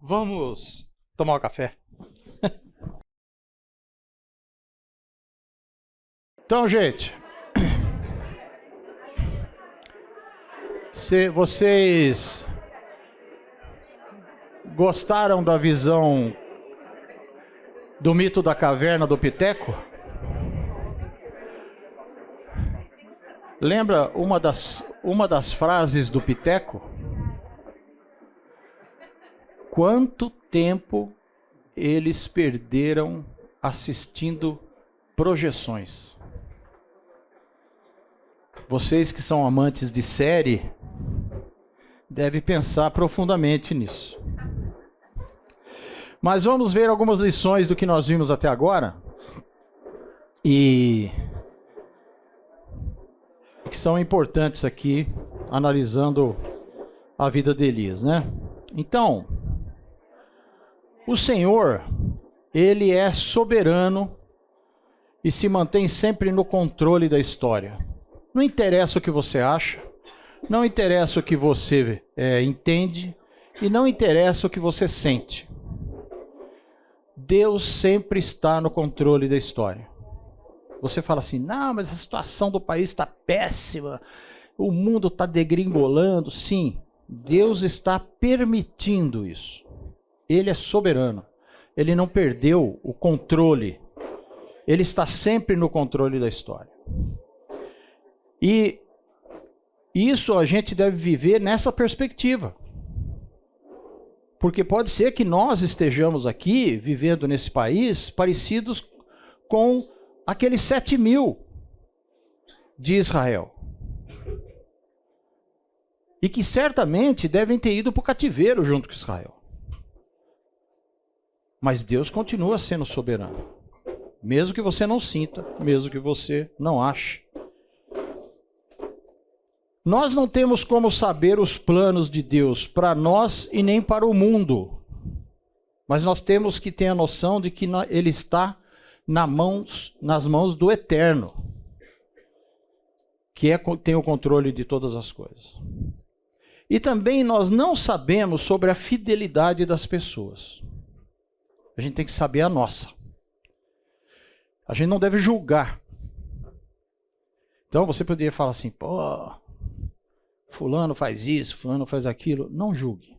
Vamos tomar um café. Então, gente, se vocês gostaram da visão do mito da caverna do Piteco? Lembra uma das frases do Piteco? Quanto tempo eles perderam assistindo projeções? Vocês que são amantes de série devem pensar profundamente nisso. Mas vamos ver algumas lições do que nós vimos até agora e que são importantes aqui, analisando a vida de Elias, né? Então, o Senhor, Ele é soberano e se mantém sempre no controle da história. Não interessa o que você acha, não interessa o que você entende e não interessa o que você sente. Deus sempre está no controle da história. Você fala assim, não, mas a situação do país está péssima, o mundo está degringolando. Sim, Deus está permitindo isso. Ele é soberano. Ele não perdeu o controle. Ele está sempre no controle da história. E isso a gente deve viver nessa perspectiva. Porque pode ser que nós estejamos aqui, vivendo nesse país, parecidos com aqueles 7.000 de Israel. E que certamente devem ter ido para o cativeiro junto com Israel. Mas Deus continua sendo soberano. Mesmo que você não sinta, mesmo que você não ache. Nós não temos como saber os planos de Deus para nós e nem para o mundo. Mas nós temos que ter a noção de que Ele está nas mãos do Eterno, que tem o controle de todas as coisas. E também nós não sabemos sobre a fidelidade das pessoas. A gente tem que saber a nossa. A gente não deve julgar. Então você poderia falar assim, pô, fulano faz isso, fulano faz aquilo. Não julgue.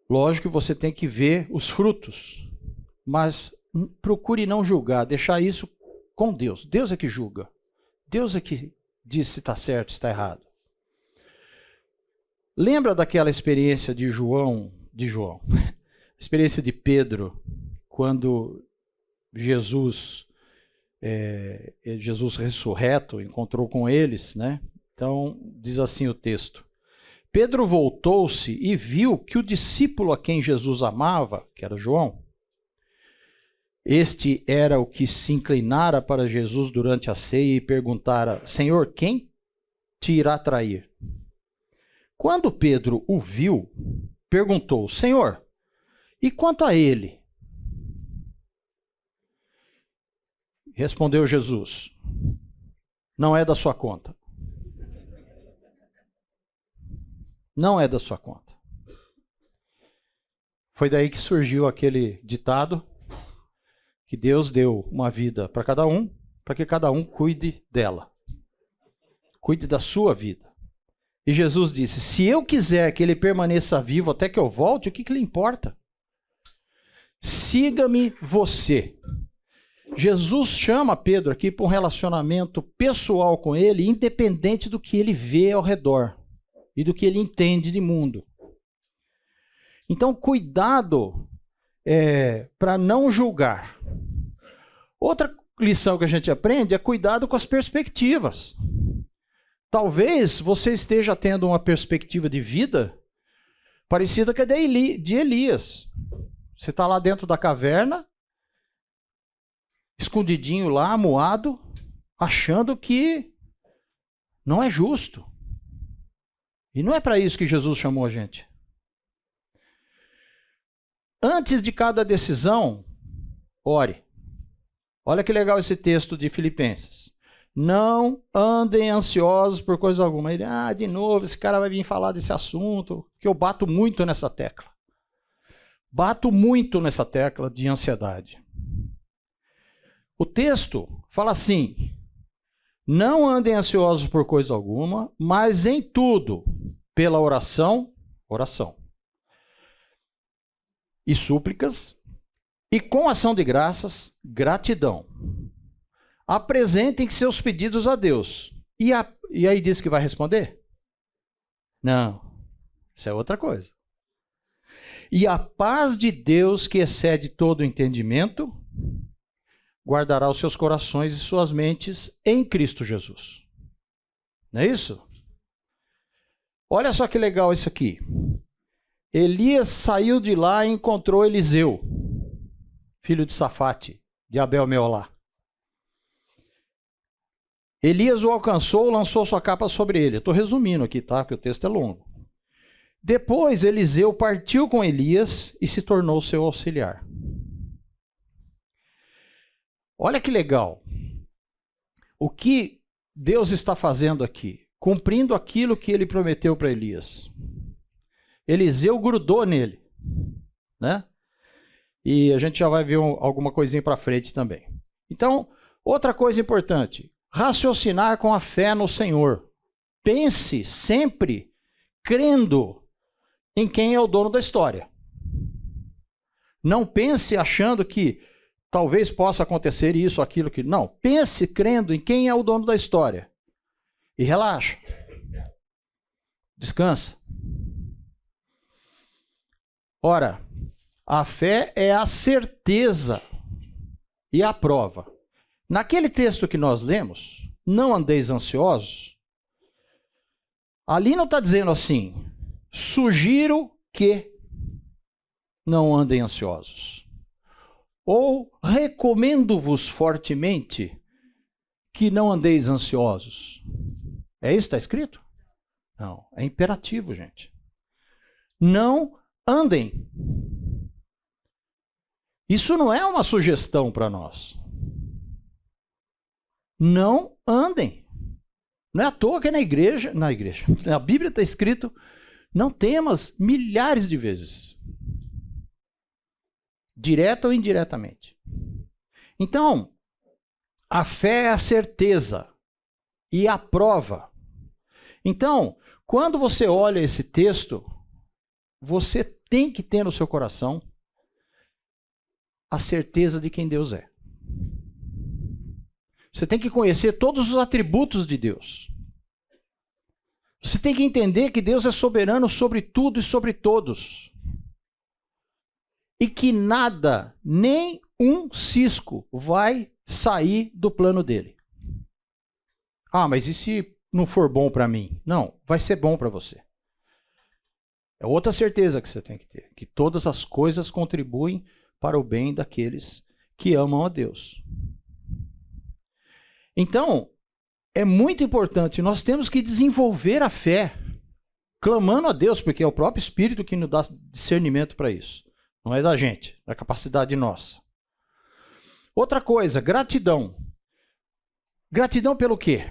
Lógico que você tem que ver os frutos, mas procure não julgar, deixar isso com Deus. Deus é que julga. Deus é que diz se está certo, se está errado. Lembra daquela experiência de João, experiência de Pedro, quando Jesus ressurreto, encontrou com eles, né? Então, diz assim o texto. Pedro voltou-se e viu que o discípulo a quem Jesus amava, que era João, este era o que se inclinara para Jesus durante a ceia e perguntara, Senhor, quem te irá trair? Quando Pedro o viu, perguntou, Senhor, e quanto a ele? Respondeu Jesus, não é da sua conta. Não é da sua conta. Foi daí que surgiu aquele ditado que Deus deu uma vida para cada um, para que cada um cuide dela. Cuide da sua vida. E Jesus disse, se eu quiser que ele permaneça vivo até que eu volte, o que lhe importa? Siga-me você. Jesus chama Pedro aqui para um relacionamento pessoal com ele, independente do que ele vê ao redor e do que ele entende de mundo. Então, cuidado para não julgar. Outra lição que a gente aprende é cuidado com as perspectivas. Talvez você esteja tendo uma perspectiva de vida parecida com a de Elias. Você está lá dentro da caverna, escondidinho lá, amuado, achando que não é justo. E não é para isso que Jesus chamou a gente. Antes de cada decisão, ore. Olha que legal esse texto de Filipenses. Não andem ansiosos por coisa alguma. Ele, de novo, esse cara vai vir falar desse assunto, que eu bato muito nessa tecla. Bato muito nessa tecla de ansiedade. O texto fala assim, não andem ansiosos por coisa alguma, mas em tudo, pela oração, e súplicas, e com ação de graças, gratidão. Apresentem seus pedidos a Deus. E aí diz que vai responder? Não, isso é outra coisa. E a paz de Deus, que excede todo o entendimento, guardará os seus corações e suas mentes em Cristo Jesus. Não é isso? Olha só que legal isso aqui. Elias saiu de lá e encontrou Eliseu, filho de Safate, de Abel Meolá. Elias o alcançou, lançou sua capa sobre ele. Estou resumindo aqui, tá? Porque o texto é longo. Depois, Eliseu partiu com Elias e se tornou seu auxiliar. Olha que legal. O que Deus está fazendo aqui? Cumprindo aquilo que ele prometeu para Elias. Eliseu grudou nele, né? E a gente já vai ver alguma coisinha para frente também. Então, outra coisa importante, raciocinar com a fé no Senhor. Pense sempre crendo em quem é o dono da história. Não pense achando que talvez possa acontecer isso, aquilo, que... Não, pense crendo em quem é o dono da história. E relaxa. Descansa. Ora, a fé é a certeza e a prova. Naquele texto que nós lemos, não andeis ansiosos, ali não está dizendo assim, sugiro que não andem ansiosos. Ou recomendo-vos fortemente que não andeis ansiosos. É isso que está escrito? Não, é imperativo, gente. Não andem. Isso não é uma sugestão para nós. Não andem. Não é à toa que na Bíblia está escrito, não temas, milhares de vezes. Direta ou indiretamente. Então, a fé é a certeza e a prova. Então, quando você olha esse texto, você tem que ter no seu coração a certeza de quem Deus é. Você tem que conhecer todos os atributos de Deus. Você tem que entender que Deus é soberano sobre tudo e sobre todos. E que nada, nem um cisco, vai sair do plano dele. Ah, mas e se não for bom para mim? Não, vai ser bom para você. É outra certeza que você tem que ter. Que todas as coisas contribuem para o bem daqueles que amam a Deus. Então, é muito importante, nós temos que desenvolver a fé, clamando a Deus, porque é o próprio Espírito que nos dá discernimento para isso. Não é da gente, é da capacidade nossa. Outra coisa, gratidão. Gratidão pelo quê?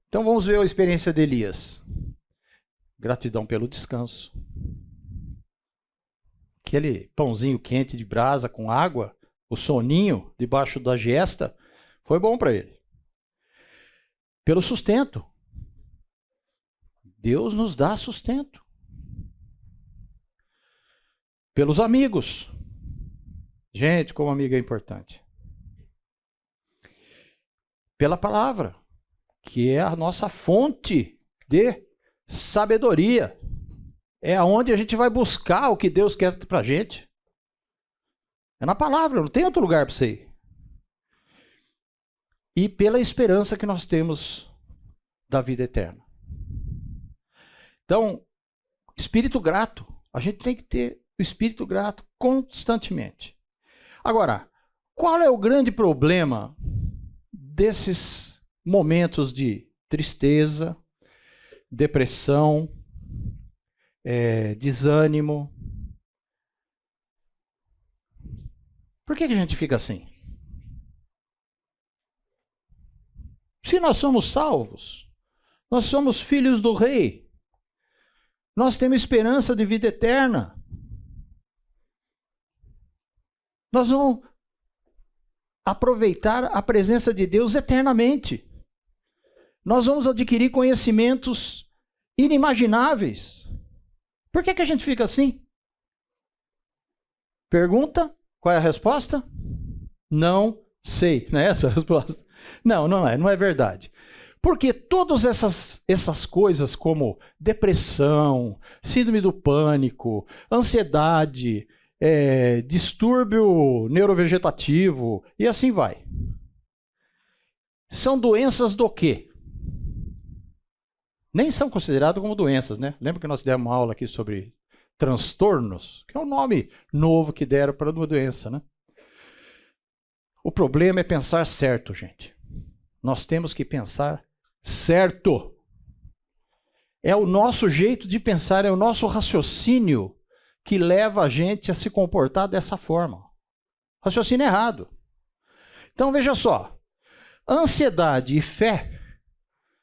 Então vamos ver a experiência de Elias. Gratidão pelo descanso. Aquele pãozinho quente de brasa com água, o soninho debaixo da giesta, foi bom para ele. Pelo sustento. Deus nos dá sustento. Pelos amigos. Gente, como amigo é importante. Pela palavra, que é a nossa fonte de sabedoria. É aonde a gente vai buscar o que Deus quer para a gente. É na palavra, não tem outro lugar para você ir. E pela esperança que nós temos da vida eterna. Então, espírito grato. A gente tem que ter o espírito grato constantemente. Agora, qual é o grande problema desses momentos de tristeza, depressão, desânimo? Por que a gente fica assim? Se nós somos salvos, nós somos filhos do Rei, nós temos esperança de vida eterna. Nós vamos aproveitar a presença de Deus eternamente. Nós vamos adquirir conhecimentos inimagináveis. Por que a gente fica assim? Pergunta, qual é a resposta? Não sei, não é essa a resposta? Não é verdade. Porque todas essas coisas como depressão, síndrome do pânico, ansiedade, distúrbio neurovegetativo e assim vai. São doenças do quê? Nem são consideradas como doenças, né? Lembra que nós demos uma aula aqui sobre transtornos? Que é o nome novo que deram para uma doença, né? O problema é pensar certo, gente. Nós temos que pensar certo. É o nosso jeito de pensar, é o nosso raciocínio que leva a gente a se comportar dessa forma. Raciocínio errado. Então veja só, ansiedade e fé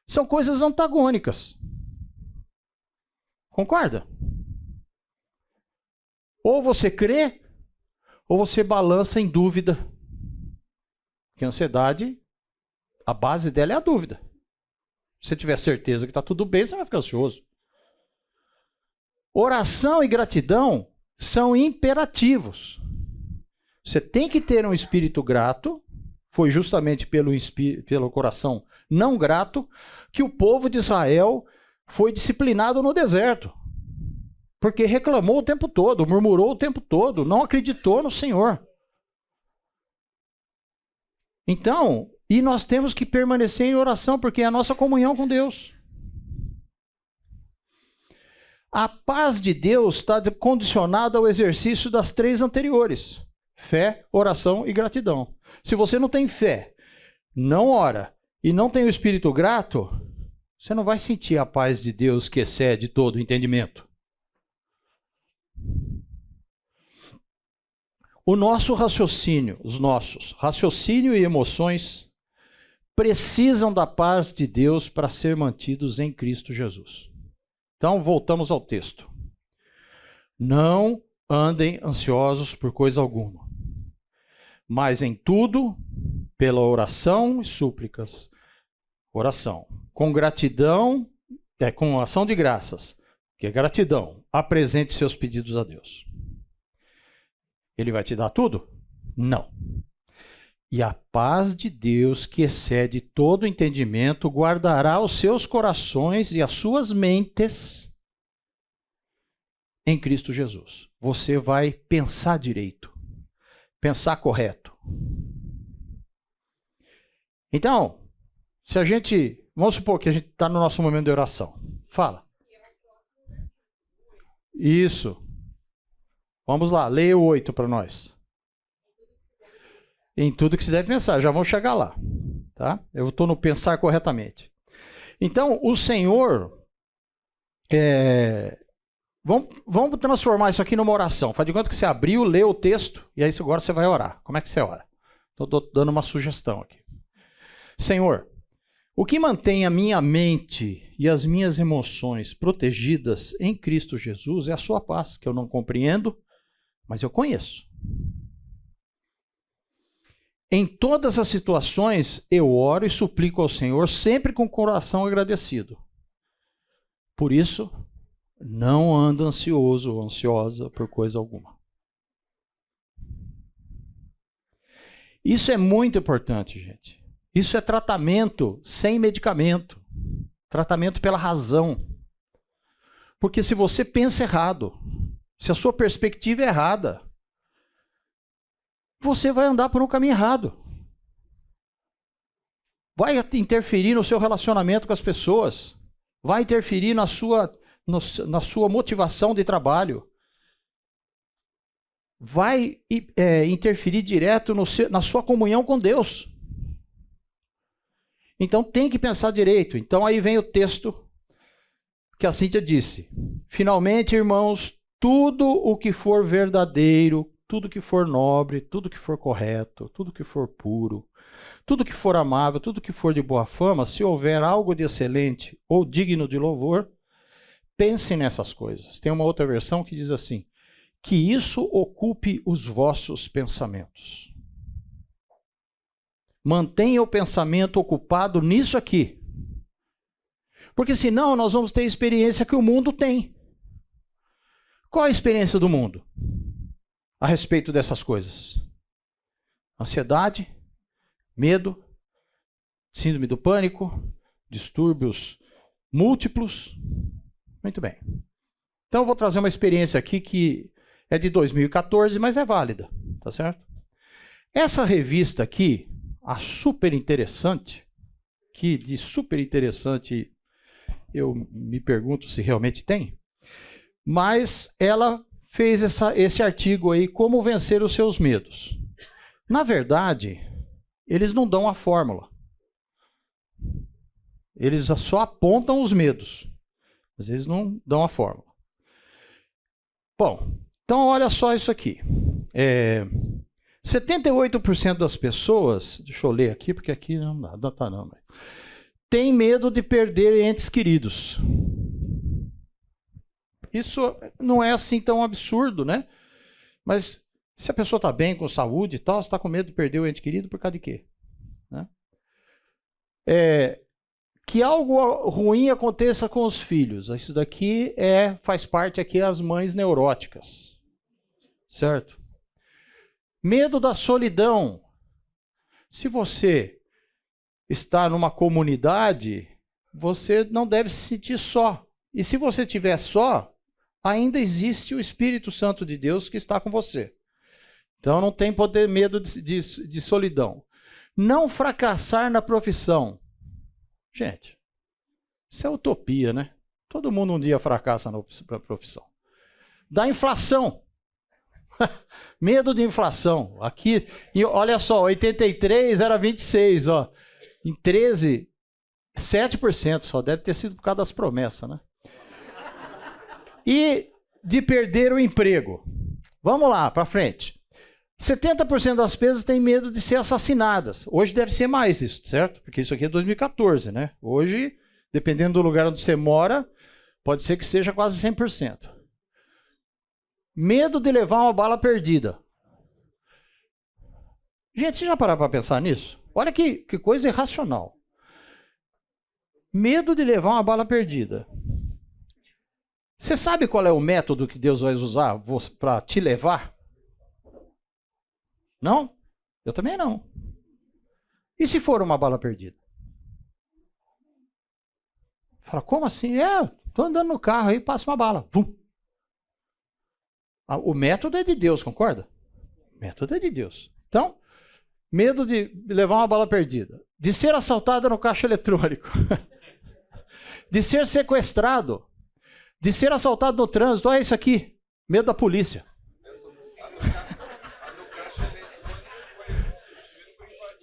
são coisas antagônicas. Concorda? Ou você crê, ou você balança em dúvida Porque a ansiedade, a base dela é a dúvida. Se você tiver certeza que está tudo bem, você vai ficar ansioso. Oração e gratidão são imperativos. Você tem que ter um espírito grato. Foi justamente pelo coração não grato que o povo de Israel foi disciplinado no deserto. Porque reclamou o tempo todo, murmurou o tempo todo, não acreditou no Senhor. Então, e nós temos que permanecer em oração, porque é a nossa comunhão com Deus. A paz de Deus está condicionada ao exercício das 3 anteriores: fé, oração e gratidão. Se você não tem fé, não ora e não tem o espírito grato, você não vai sentir a paz de Deus que excede todo o entendimento. O nosso raciocínio, os nossos raciocínio e emoções precisam da paz de Deus para ser mantidos em Cristo Jesus. Então, voltamos ao texto. Não andem ansiosos por coisa alguma, mas em tudo, pela oração e súplicas, com gratidão, com ação de graças, que é gratidão, apresente seus pedidos a Deus. Ele vai te dar tudo? Não. E a paz de Deus, que excede todo entendimento, guardará os seus corações e as suas mentes em Cristo Jesus. Você vai pensar direito, pensar correto. Então, se a gente, vamos supor que a gente está no nosso momento de oração. Fala. Isso. Vamos lá, leia o 8 para nós. Em tudo que se deve pensar, já vamos chegar lá. Tá? Eu estou no pensar corretamente. Então, o Senhor, vamos transformar isso aqui numa oração. Faz de conta que você abriu, leu o texto, e aí agora você vai orar. Como é que você ora? Estou dando uma sugestão aqui. Senhor, o que mantém a minha mente e as minhas emoções protegidas em Cristo Jesus é a sua paz, que eu não compreendo, mas eu conheço. Em todas as situações, eu oro e suplico ao Senhor, sempre com o coração agradecido. Por isso, não ando ansioso ou ansiosa por coisa alguma. Isso é muito importante, gente. Isso é tratamento sem medicamento. Tratamento pela razão. Porque se você pensa errado, se a sua perspectiva é errada, você vai andar por um caminho errado. Vai interferir no seu relacionamento com as pessoas. Vai interferir na sua motivação de trabalho. Vai interferir direto na sua comunhão com Deus. Então tem que pensar direito. Então aí vem o texto que a Cíntia disse. Finalmente, irmãos, tudo o que for verdadeiro, tudo que for nobre, tudo que for correto, tudo que for puro, tudo que for amável, tudo que for de boa fama, se houver algo de excelente ou digno de louvor, pensem nessas coisas. Tem uma outra versão que diz assim, que isso ocupe os vossos pensamentos. Mantenha o pensamento ocupado nisso aqui. Porque senão nós vamos ter a experiência que o mundo tem. Qual a experiência do mundo a respeito dessas coisas? Ansiedade, medo, síndrome do pânico, distúrbios múltiplos. Muito bem. Então eu vou trazer uma experiência aqui que é de 2014, mas é válida, tá certo? Essa revista aqui, a Super Interessante, que de super interessante eu me pergunto se realmente tem, mas ela fez esse artigo aí, Como Vencer os Seus Medos. Na verdade, eles não dão a fórmula. Eles só apontam os medos, mas eles não dão a fórmula. Bom, então olha só isso aqui. 78% das pessoas, deixa eu ler aqui, porque aqui não dá, não. Tem medo de perder entes queridos. Isso não é assim tão absurdo, né? Mas se a pessoa está bem, com saúde e tal, você está com medo de perder o ente querido por causa de quê? que algo ruim aconteça com os filhos. Isso daqui faz parte aqui as mães neuróticas. Certo? Medo da solidão. Se você está numa comunidade, você não deve se sentir só. E se você estiver só, ainda existe o Espírito Santo de Deus que está com você. Então não tem medo de solidão. Não fracassar na profissão. Gente, isso é utopia, né? Todo mundo um dia fracassa na profissão. Da inflação. Medo de inflação. Aqui, olha só, 83 era 26, ó. Em 13, 7%, só deve ter sido por causa das promessas, né? E de perder o emprego. Vamos lá, para frente. 70% das pessoas têm medo de ser assassinadas. Hoje deve ser mais isso, certo? Porque isso aqui é 2014, né? Hoje, dependendo do lugar onde você mora, pode ser que seja quase 100%. Medo de levar uma bala perdida. Gente, você já parou para pensar nisso? Olha que coisa irracional. Medo de levar uma bala perdida. Você sabe qual é o método que Deus vai usar para te levar? Não? Eu também não. E se for uma bala perdida? Fala, como assim? Estou andando no carro aí, passa uma bala. Vum. O método é de Deus, concorda? O método é de Deus. Então, medo de levar uma bala perdida. De ser assaltado no caixa eletrônico. De ser sequestrado. De ser assaltado no trânsito. Olha isso aqui. Medo da polícia.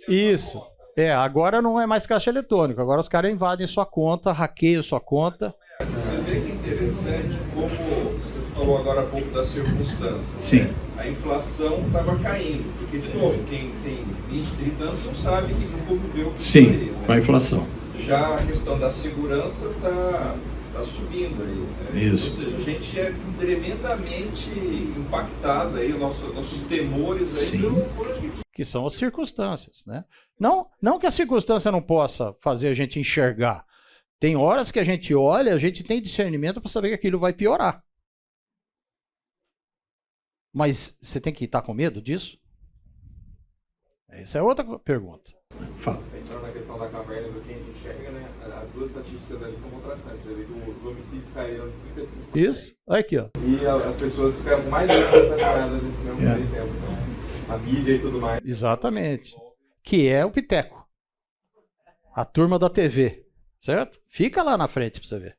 Isso. Agora não é mais caixa eletrônico. Agora os caras invadem sua conta, hackeiam sua conta. Você vê que é interessante como você falou agora há pouco das circunstâncias. Sim. Né? A inflação estava caindo. Porque, de novo, quem tem 20, 30 anos não sabe que não viveu o que Sim, né? com a inflação. Já a questão da segurança está subindo aí. Né? Isso. Ou seja, a gente é tremendamente impactado aí, nossos temores aí por onde que são as circunstâncias, né? Não que a circunstância não possa fazer a gente enxergar. Tem horas que a gente olha, a gente tem discernimento para saber que aquilo vai piorar. Mas você tem que estar com medo disso? Essa é outra pergunta. Fala. Pensando na questão da caverna do que a gente enxerga, né? As duas estatísticas ali são contrastantes. Você vê que os homicídios caíram de 35%. Isso, olha aqui, ó. E as pessoas ficam mais vezes assassinadas nesse mesmo tempo. Então, a mídia e tudo mais. Exatamente. Que é o Piteco. A turma da TV. Certo? Fica lá na frente para você ver.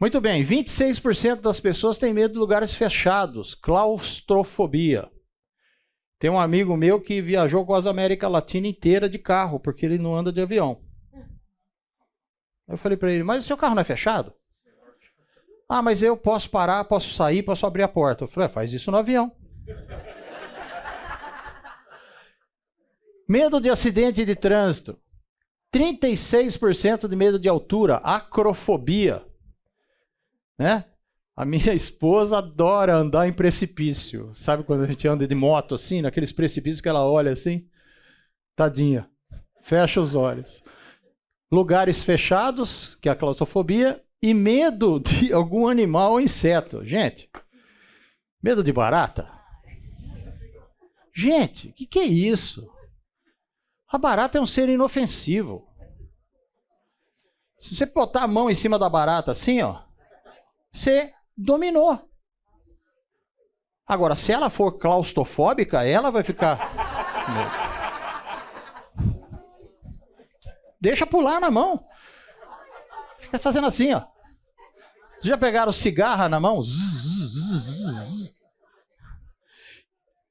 Muito bem. 26% das pessoas têm medo de lugares fechados. Claustrofobia. Tem um amigo meu que viajou com as América Latina inteira de carro, porque ele não anda de avião. Eu falei para ele, mas o seu carro não é fechado? Ah, mas eu posso parar, posso sair, posso abrir a porta. Eu falei, faz isso no avião. Medo de acidente de trânsito. 36% de medo de altura, acrofobia. Né? A minha esposa adora andar em precipício. Sabe quando a gente anda de moto assim, naqueles precipícios que ela olha assim? Tadinha. Fecha os olhos. Lugares fechados, que é a claustrofobia, e medo de algum animal ou inseto. Gente, medo de barata? Gente, o que é isso? A barata é um ser inofensivo. Se você botar a mão em cima da barata assim, ó, você dominou. Agora, se ela for claustrofóbica, ela vai ficar... Deixa pular na mão. Fica fazendo assim, ó. Vocês já pegaram cigarra na mão?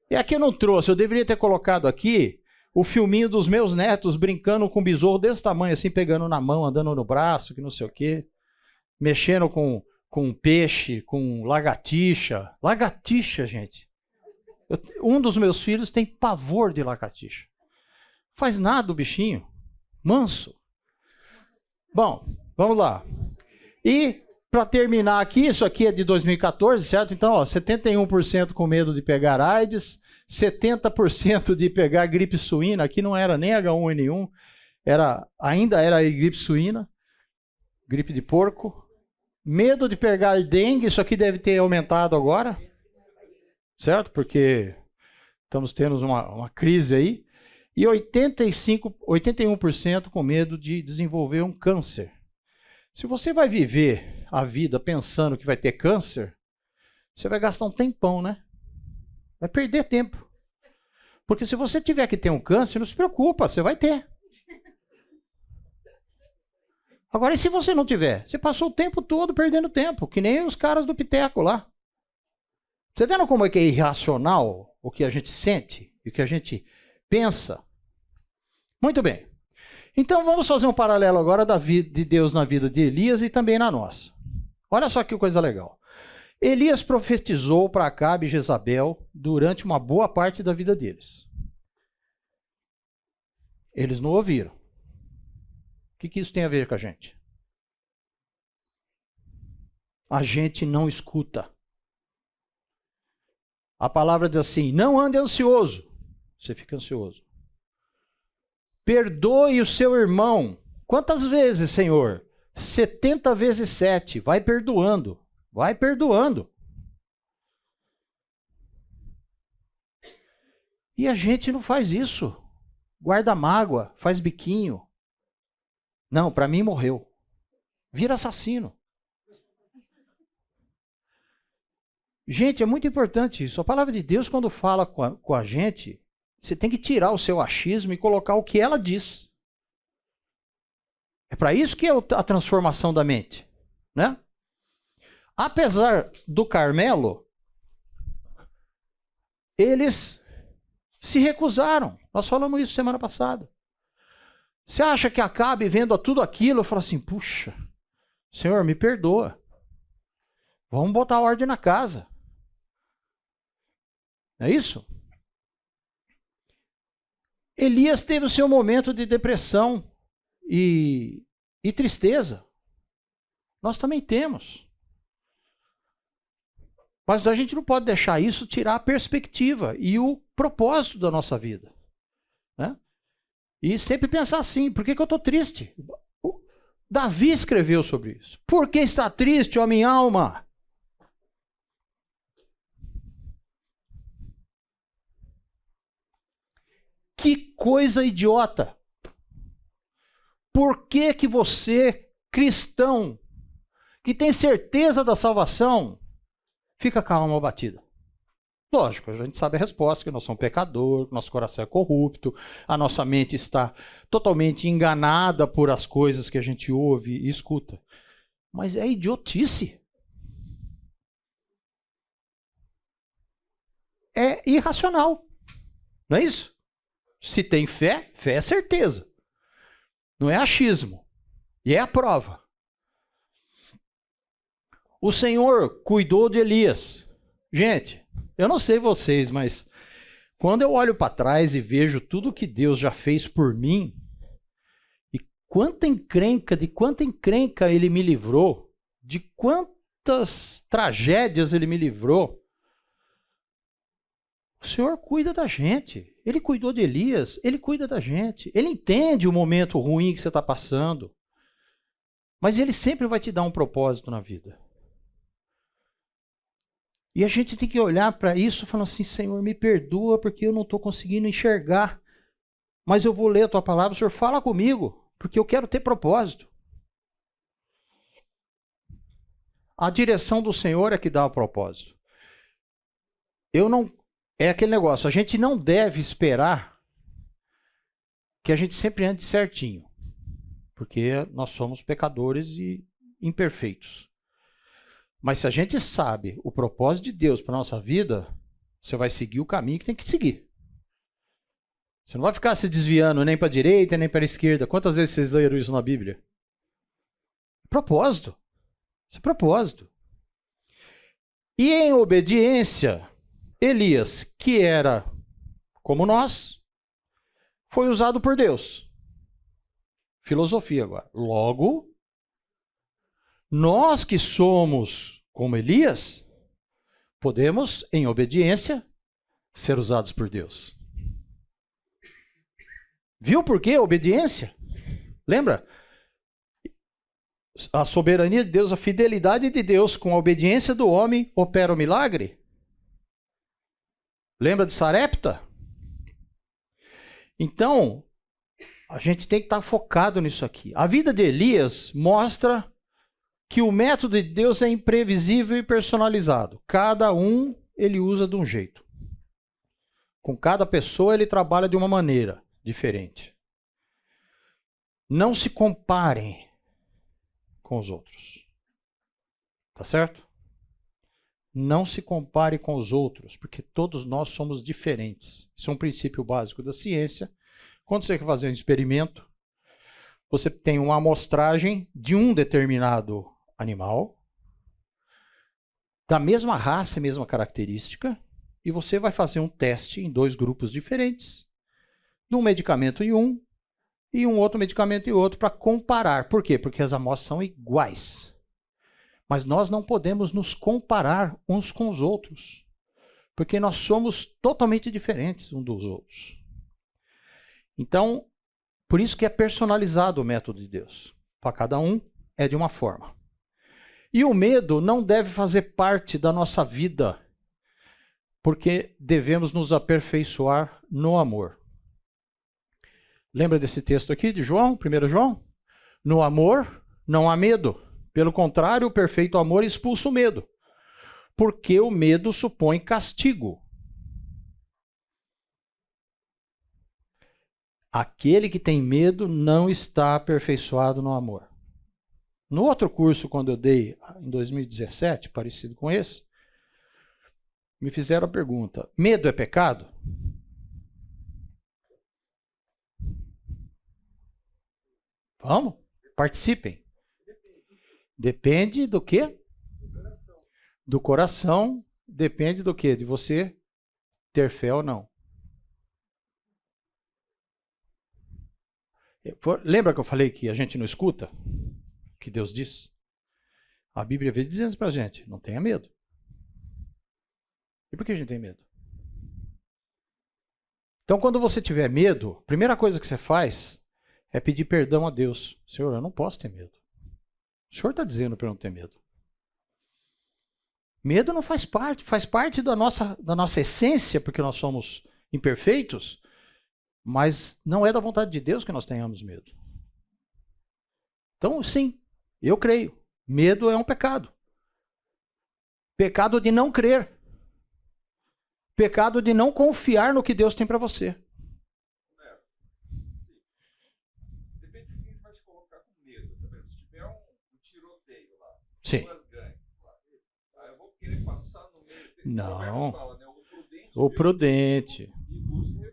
E aqui eu não trouxe, eu deveria ter colocado aqui o filminho dos meus netos brincando com um besouro desse tamanho, assim, pegando na mão, andando no braço, que não sei o quê. Mexendo com peixe, com lagartixa. Lagartixa, gente. Um dos meus filhos tem pavor de lagartixa. Faz nada o bichinho. Manso. Bom, vamos lá. E, para terminar aqui, isso aqui é de 2014, certo? Então, ó, 71% com medo de pegar AIDS, 70% de pegar gripe suína, aqui não era nem H1N1, ainda era a gripe suína, gripe de porco, medo de pegar dengue, isso aqui deve ter aumentado agora, certo? Porque estamos tendo uma crise aí, e 81% com medo de desenvolver um câncer. Se você vai viver a vida pensando que vai ter câncer, você vai gastar um tempão, né? Vai perder tempo. Porque se você tiver que ter um câncer, não se preocupa, você vai ter. Agora, e se você não tiver? Você passou o tempo todo perdendo tempo, que nem os caras do Piteco lá. Você vendo como é que é irracional o que a gente sente e o que a gente pensa? Muito bem. Então vamos fazer um paralelo agora da vida de Deus na vida de Elias e também na nossa. Olha só que coisa legal. Elias profetizou para Acabe e Jezabel durante uma boa parte da vida deles. Eles não ouviram. O que isso tem a ver com a gente? A gente não escuta. A palavra diz assim, não ande ansioso. Você fica ansioso. Perdoe o seu irmão. Quantas vezes, Senhor? 70 vezes 7. Vai perdoando. Vai perdoando. E a gente não faz isso. Guarda mágoa, faz biquinho. Não, para mim morreu. Vira assassino. Gente, é muito importante isso. A palavra de Deus, quando fala com a gente, você tem que tirar o seu achismo e colocar o que ela diz. É para isso que é a transformação da mente, né? Apesar do Carmelo, eles se recusaram. Nós falamos isso semana passada. Você acha que Acabe, vendo tudo aquilo, fala assim, puxa, Senhor, me perdoa. Vamos botar ordem na casa. É isso? Elias teve o seu momento de depressão e tristeza. Nós também temos. Mas a gente não pode deixar isso tirar a perspectiva e o propósito da nossa vida. Né? E sempre pensar assim, por que eu estou triste? Davi escreveu sobre isso. Por que está triste, ó minha alma? Que coisa idiota! Por que que você, cristão, que tem certeza da salvação, fica com a alma abatida? Lógico, a gente sabe a resposta, que nós somos pecadores, nosso coração é corrupto, a nossa mente está totalmente enganada por as coisas que a gente ouve e escuta. Mas é idiotice. É irracional. Não é isso? Se tem fé, fé é certeza. Não é achismo. E é a prova. O Senhor cuidou de Elias. Gente, eu não sei vocês, mas quando eu olho para trás e vejo tudo que Deus já fez por mim, e de quanta encrenca Ele me livrou, de quantas tragédias Ele me livrou, o Senhor cuida da gente. Ele cuidou de Elias, Ele cuida da gente. Ele entende o momento ruim que você está passando, mas Ele sempre vai te dar um propósito na vida. E a gente tem que olhar para isso falando assim, Senhor, me perdoa porque eu não estou conseguindo enxergar. Mas eu vou ler a tua palavra, o Senhor fala comigo, porque eu quero ter propósito. A direção do Senhor é que dá o propósito. É aquele negócio, a gente não deve esperar que a gente sempre ande certinho. Porque nós somos pecadores e imperfeitos. Mas se a gente sabe o propósito de Deus para a nossa vida, você vai seguir o caminho que tem que seguir. Você não vai ficar se desviando nem para a direita, nem para a esquerda. Quantas vezes vocês leram isso na Bíblia? Propósito. Isso é propósito. E em obediência, Elias, que era como nós, foi usado por Deus. Filosofia agora. Logo, nós que somos como Elias, podemos, em obediência, ser usados por Deus. Viu por quê? Obediência. Lembra? A soberania de Deus, a fidelidade de Deus com a obediência do homem opera o milagre. Lembra de Sarepta? Então, a gente tem que estar focado nisso aqui. A vida de Elias mostra que o método de Deus é imprevisível e personalizado. Cada um ele usa de um jeito. Com cada pessoa ele trabalha de uma maneira diferente. Não se comparem com os outros. Tá certo? Não se compare com os outros, porque todos nós somos diferentes. Isso é um princípio básico da ciência. Quando você quer fazer um experimento, você tem uma amostragem de um determinado animal, da mesma raça e mesma característica, e você vai fazer um teste em 2 grupos diferentes, de um medicamento em um, e um outro medicamento em outro, para comparar. Por quê? Porque as amostras são iguais. Mas nós não podemos nos comparar uns com os outros, porque nós somos totalmente diferentes uns dos outros. Então, por isso que é personalizado o método de Deus. Para cada um é de uma forma. E o medo não deve fazer parte da nossa vida, porque devemos nos aperfeiçoar no amor. Lembra desse texto aqui de João, 1 João? No amor não há medo. Pelo contrário, o perfeito amor expulsa o medo, porque o medo supõe castigo. Aquele que tem medo não está aperfeiçoado no amor. No outro curso, quando eu dei em 2017, parecido com esse, me fizeram a pergunta: medo é pecado? Vamos? Participem. Depende do quê? Do coração. Depende do quê? De você ter fé ou não. Lembra que eu falei que a gente não escuta o que Deus diz? A Bíblia vem dizendo para a gente: não tenha medo. E por que a gente tem medo? Então, quando você tiver medo, a primeira coisa que você faz é pedir perdão a Deus. Senhor, eu não posso ter medo. O Senhor está dizendo para eu não ter medo. Medo não faz parte da nossa essência, porque nós somos imperfeitos, mas não é da vontade de Deus que nós tenhamos medo. Então, sim, eu creio. Medo é um pecado. Pecado de não crer. Pecado de não confiar no que Deus tem para você. Depende do que a gente vai te colocar com medo. Se tiver um tiroteio lá, Sim. duas gangues lá, eu vou querer passar no meio. Não. Fala, né? O prudente.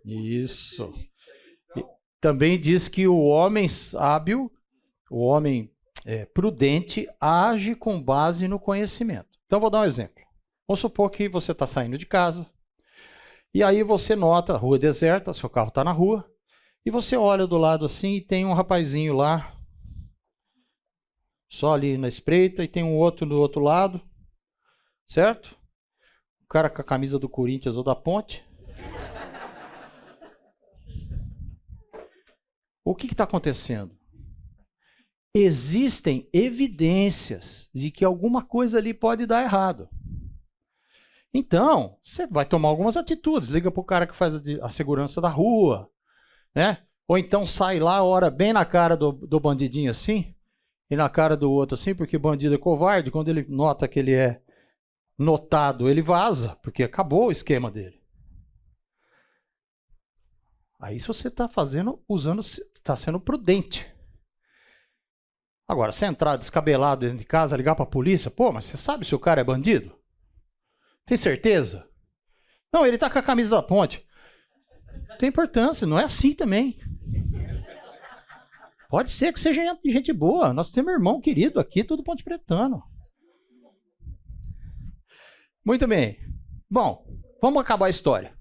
Isso. Também diz que o homem sábio, o homem prudente, age com base no conhecimento. Então, vou dar um exemplo. Vamos supor que você está saindo de casa, e aí você nota a rua deserta, seu carro está na rua, e você olha do lado assim e tem um rapazinho lá, só ali na espreita, e tem um outro do outro lado, certo? O cara com a camisa do Corinthians ou da Ponte. O que está acontecendo? Existem evidências de que alguma coisa ali pode dar errado. Então, você vai tomar algumas atitudes. Liga para o cara que faz a segurança da rua, né? Ou então sai lá, ora bem na cara do bandidinho assim, e na cara do outro assim, porque bandido é covarde. Quando ele nota que ele é notado, ele vaza, porque acabou o esquema dele. Aí se você está está sendo prudente. Agora, se entrar descabelado dentro de casa, ligar para a polícia, pô, mas você sabe se o cara é bandido? Tem certeza? Não, ele está com a camisa da Ponte. Tem importância, não é assim também. Pode ser que seja gente boa. Nós temos irmão querido aqui, tudo ponte pretano. Muito bem. Bom, vamos acabar a história,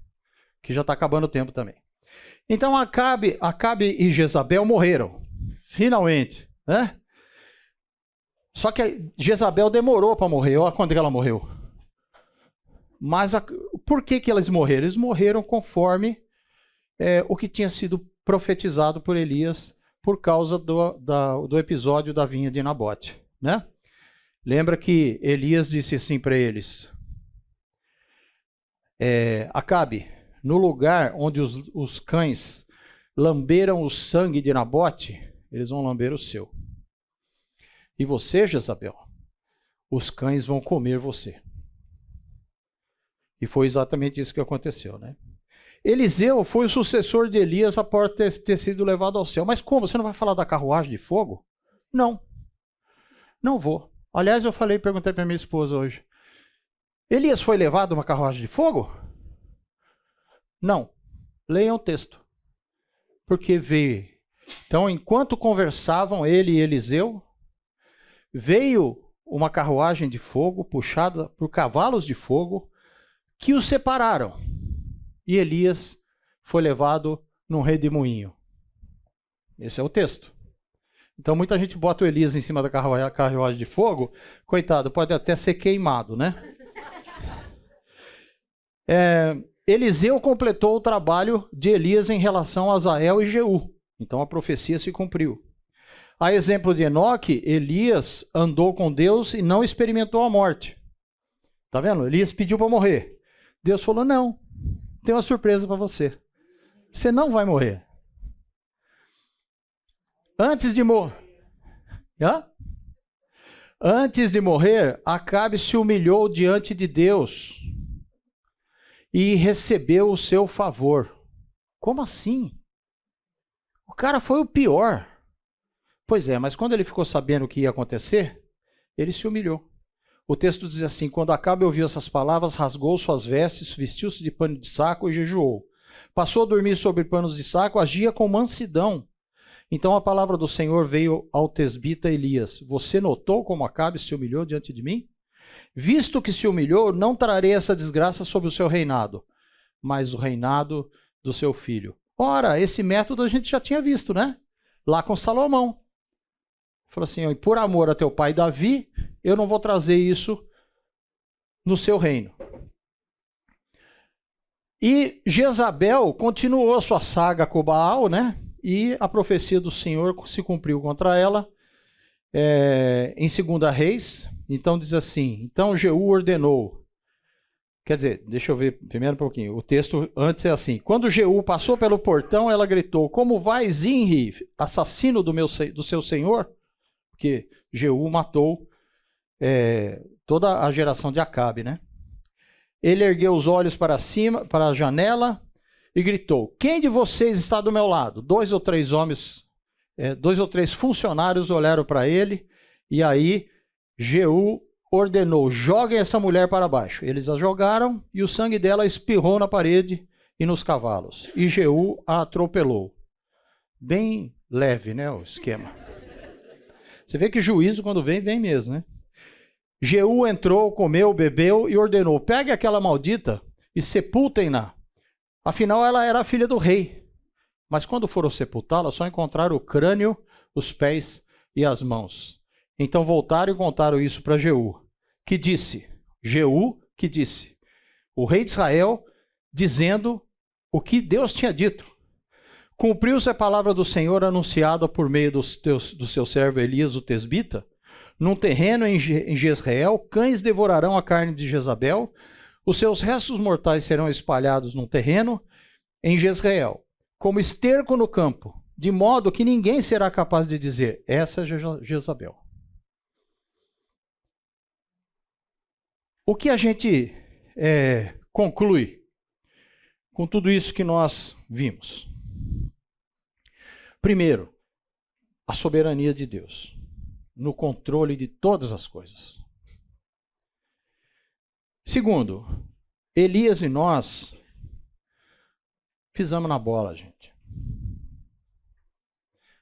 que já está acabando o tempo também. Então, Acabe e Jezabel morreram, finalmente, né? Só que Jezabel demorou para morrer. Olha quando que ela morreu. Mas por que eles morreram? Eles morreram conforme o que tinha sido profetizado por Elias por causa do episódio da vinha de Nabote, né? Lembra que Elias disse assim para eles: Acabe, no lugar onde os cães lamberam o sangue de Nabote, eles vão lamber o seu. E você, Jezabel, os cães vão comer você. E foi exatamente isso que aconteceu, né? Eliseu foi o sucessor de Elias após ter sido levado ao céu. Mas como? Você não vai falar da carruagem de fogo? Não. Não vou. Aliás, perguntei para minha esposa hoje. Elias foi levado a uma carruagem de fogo? Não. Leiam o texto. Porque veio. Então, enquanto conversavam ele e Eliseu, veio uma carruagem de fogo puxada por cavalos de fogo que os separaram. E Elias foi levado num redemoinho. Esse é o texto. Então muita gente bota o Elias em cima da carruagem de fogo. Coitado, pode até ser queimado, né? Eliseu completou o trabalho de Elias em relação a Azael e Jeú. Então a profecia se cumpriu. A exemplo de Enoque, Elias andou com Deus e não experimentou a morte. Tá vendo? Elias pediu para morrer. Deus falou: não, tem uma surpresa para você. Você não vai morrer. Antes de morrer, Acabe se humilhou diante de Deus e recebeu o seu favor. Como assim? O cara foi o pior. Pois é, mas quando ele ficou sabendo o que ia acontecer, ele se humilhou. O texto diz assim: quando Acabe ouviu essas palavras, rasgou suas vestes, vestiu-se de pano de saco e jejuou. Passou a dormir sobre panos de saco, agia com mansidão. Então a palavra do Senhor veio ao tesbita Elias: você notou como Acabe se humilhou diante de mim? Visto que se humilhou, não trarei essa desgraça sobre o seu reinado, mas o reinado do seu filho. Ora, esse método a gente já tinha visto, né? Lá com Salomão. Falou assim: por amor a teu pai Davi, eu não vou trazer isso no seu reino. E Jezabel continuou a sua saga com Baal, né? E a profecia do Senhor se cumpriu contra ela em 2 Reis. Então diz assim: então Jeú ordenou. Quer dizer, deixa eu ver primeiro um pouquinho. O texto antes é assim: quando Jeú passou pelo portão, ela gritou: como vai, Zinri, assassino do seu senhor? Porque Jeú matou toda a geração de Acabe, né? Ele ergueu os olhos para cima, para a janela, e gritou: quem de vocês está do meu lado? 2 ou 3 homens, 2 ou 3 funcionários olharam para ele, e aí Jeú ordenou: joguem essa mulher para baixo. Eles a jogaram, e o sangue dela espirrou na parede e nos cavalos. E Jeú a atropelou. Bem leve, né, o esquema. Você vê que juízo, quando vem, vem mesmo, né? Jeú entrou, comeu, bebeu e ordenou: pegue aquela maldita e sepultem-na. Afinal, ela era a filha do rei. Mas quando foram sepultá-la, só encontraram o crânio, os pés e as mãos. Então voltaram e contaram isso para Jeú, que disse, o rei de Israel, dizendo o que Deus tinha dito. Cumpriu-se a palavra do Senhor anunciada por meio do seu servo Elias, o tesbita. Num terreno em Jezreel, cães devorarão a carne de Jezabel, os seus restos mortais serão espalhados num terreno em Jezreel, como esterco no campo, de modo que ninguém será capaz de dizer: essa é Jezabel. O que a gente conclui com tudo isso que nós vimos? Primeiro, a soberania de Deus no controle de todas as coisas. Segundo, Elias e nós pisamos na bola, gente.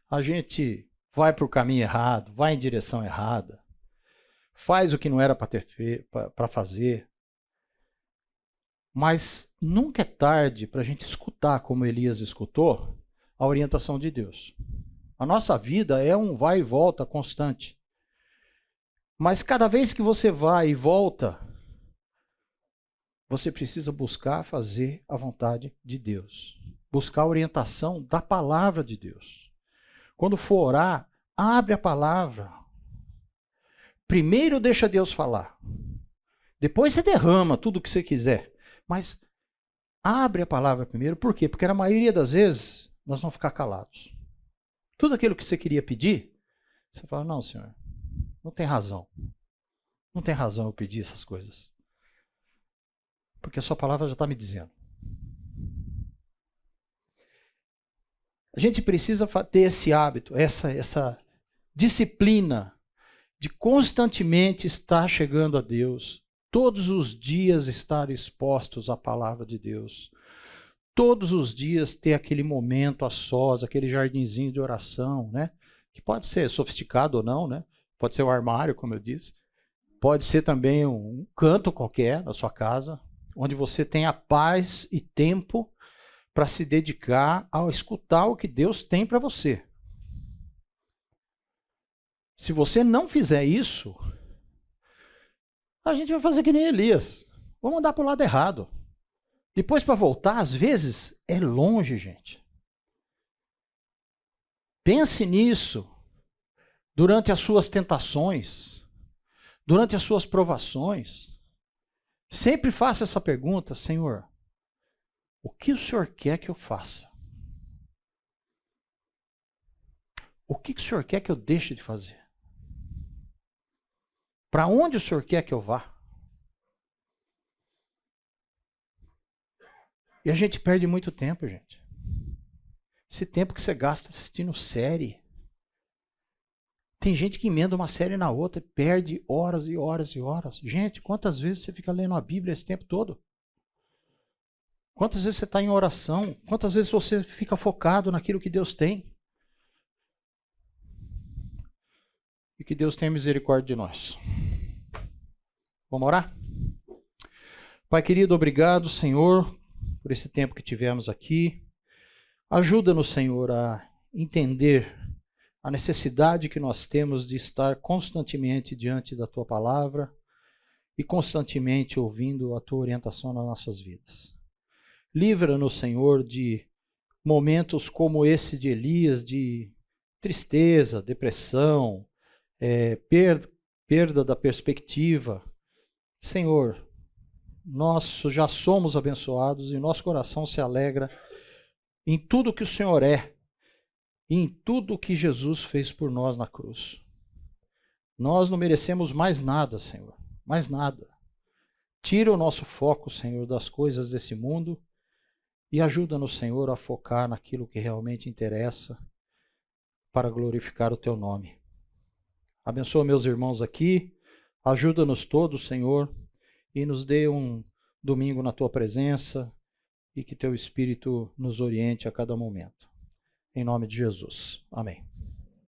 A gente vai para o caminho errado, vai em direção errada, faz o que não era para fazer. Mas nunca é tarde para a gente escutar, como Elias escutou, a orientação de Deus. A nossa vida é um vai e volta constante. Mas cada vez que você vai e volta, você precisa buscar fazer a vontade de Deus. Buscar a orientação da palavra de Deus. Quando for orar, abre a palavra. Primeiro deixa Deus falar. Depois você derrama tudo o que você quiser. Mas abre a palavra primeiro. Por quê? Porque na maioria das vezes nós vamos ficar calados. Tudo aquilo que você queria pedir, você fala, não, Senhor, não tem razão. Não tem razão eu pedir essas coisas. Porque a sua palavra já está me dizendo. A gente precisa ter esse hábito, essa disciplina de constantemente estar chegando a Deus, todos os dias estar expostos à palavra de Deus, todos os dias ter aquele momento a sós, aquele jardinzinho de oração, né? Que pode ser sofisticado ou não, né? Pode ser um armário, como eu disse, pode ser também um canto qualquer na sua casa, onde você tenha paz e tempo para se dedicar a escutar o que Deus tem para você. Se você não fizer isso, a gente vai fazer que nem Elias. Vamos andar para o lado errado. Depois, para voltar, às vezes, é longe, gente. Pense nisso durante as suas tentações, durante as suas provações. Sempre faça essa pergunta, Senhor, o que o Senhor quer que eu faça? O que o Senhor quer que eu deixe de fazer? Para onde o Senhor quer que eu vá? E a gente perde muito tempo, gente. Esse tempo que você gasta assistindo série. Tem gente que emenda uma série na outra e perde horas e horas e horas. Gente, quantas vezes você fica lendo a Bíblia esse tempo todo? Quantas vezes você está em oração? Quantas vezes você fica focado naquilo que Deus tem? E que Deus tenha misericórdia de nós. Vamos orar? Pai querido, obrigado, Senhor, por esse tempo que tivemos aqui. Ajuda-nos, Senhor, a entender a necessidade que nós temos de estar constantemente diante da Tua palavra e constantemente ouvindo a Tua orientação nas nossas vidas. Livra-nos, Senhor, de momentos como esse de Elias, de tristeza, depressão, perda da perspectiva. Senhor, nós já somos abençoados e nosso coração se alegra em tudo que o Senhor é e em tudo que Jesus fez por nós na cruz. Nós não merecemos mais nada, Senhor, mais nada. Tira o nosso foco, Senhor, das coisas desse mundo e ajuda-nos, Senhor, a focar naquilo que realmente interessa para glorificar o Teu nome. Abençoa meus irmãos aqui, ajuda-nos todos, Senhor, e nos dê um domingo na Tua presença e que Teu Espírito nos oriente a cada momento. Em nome de Jesus. Amém.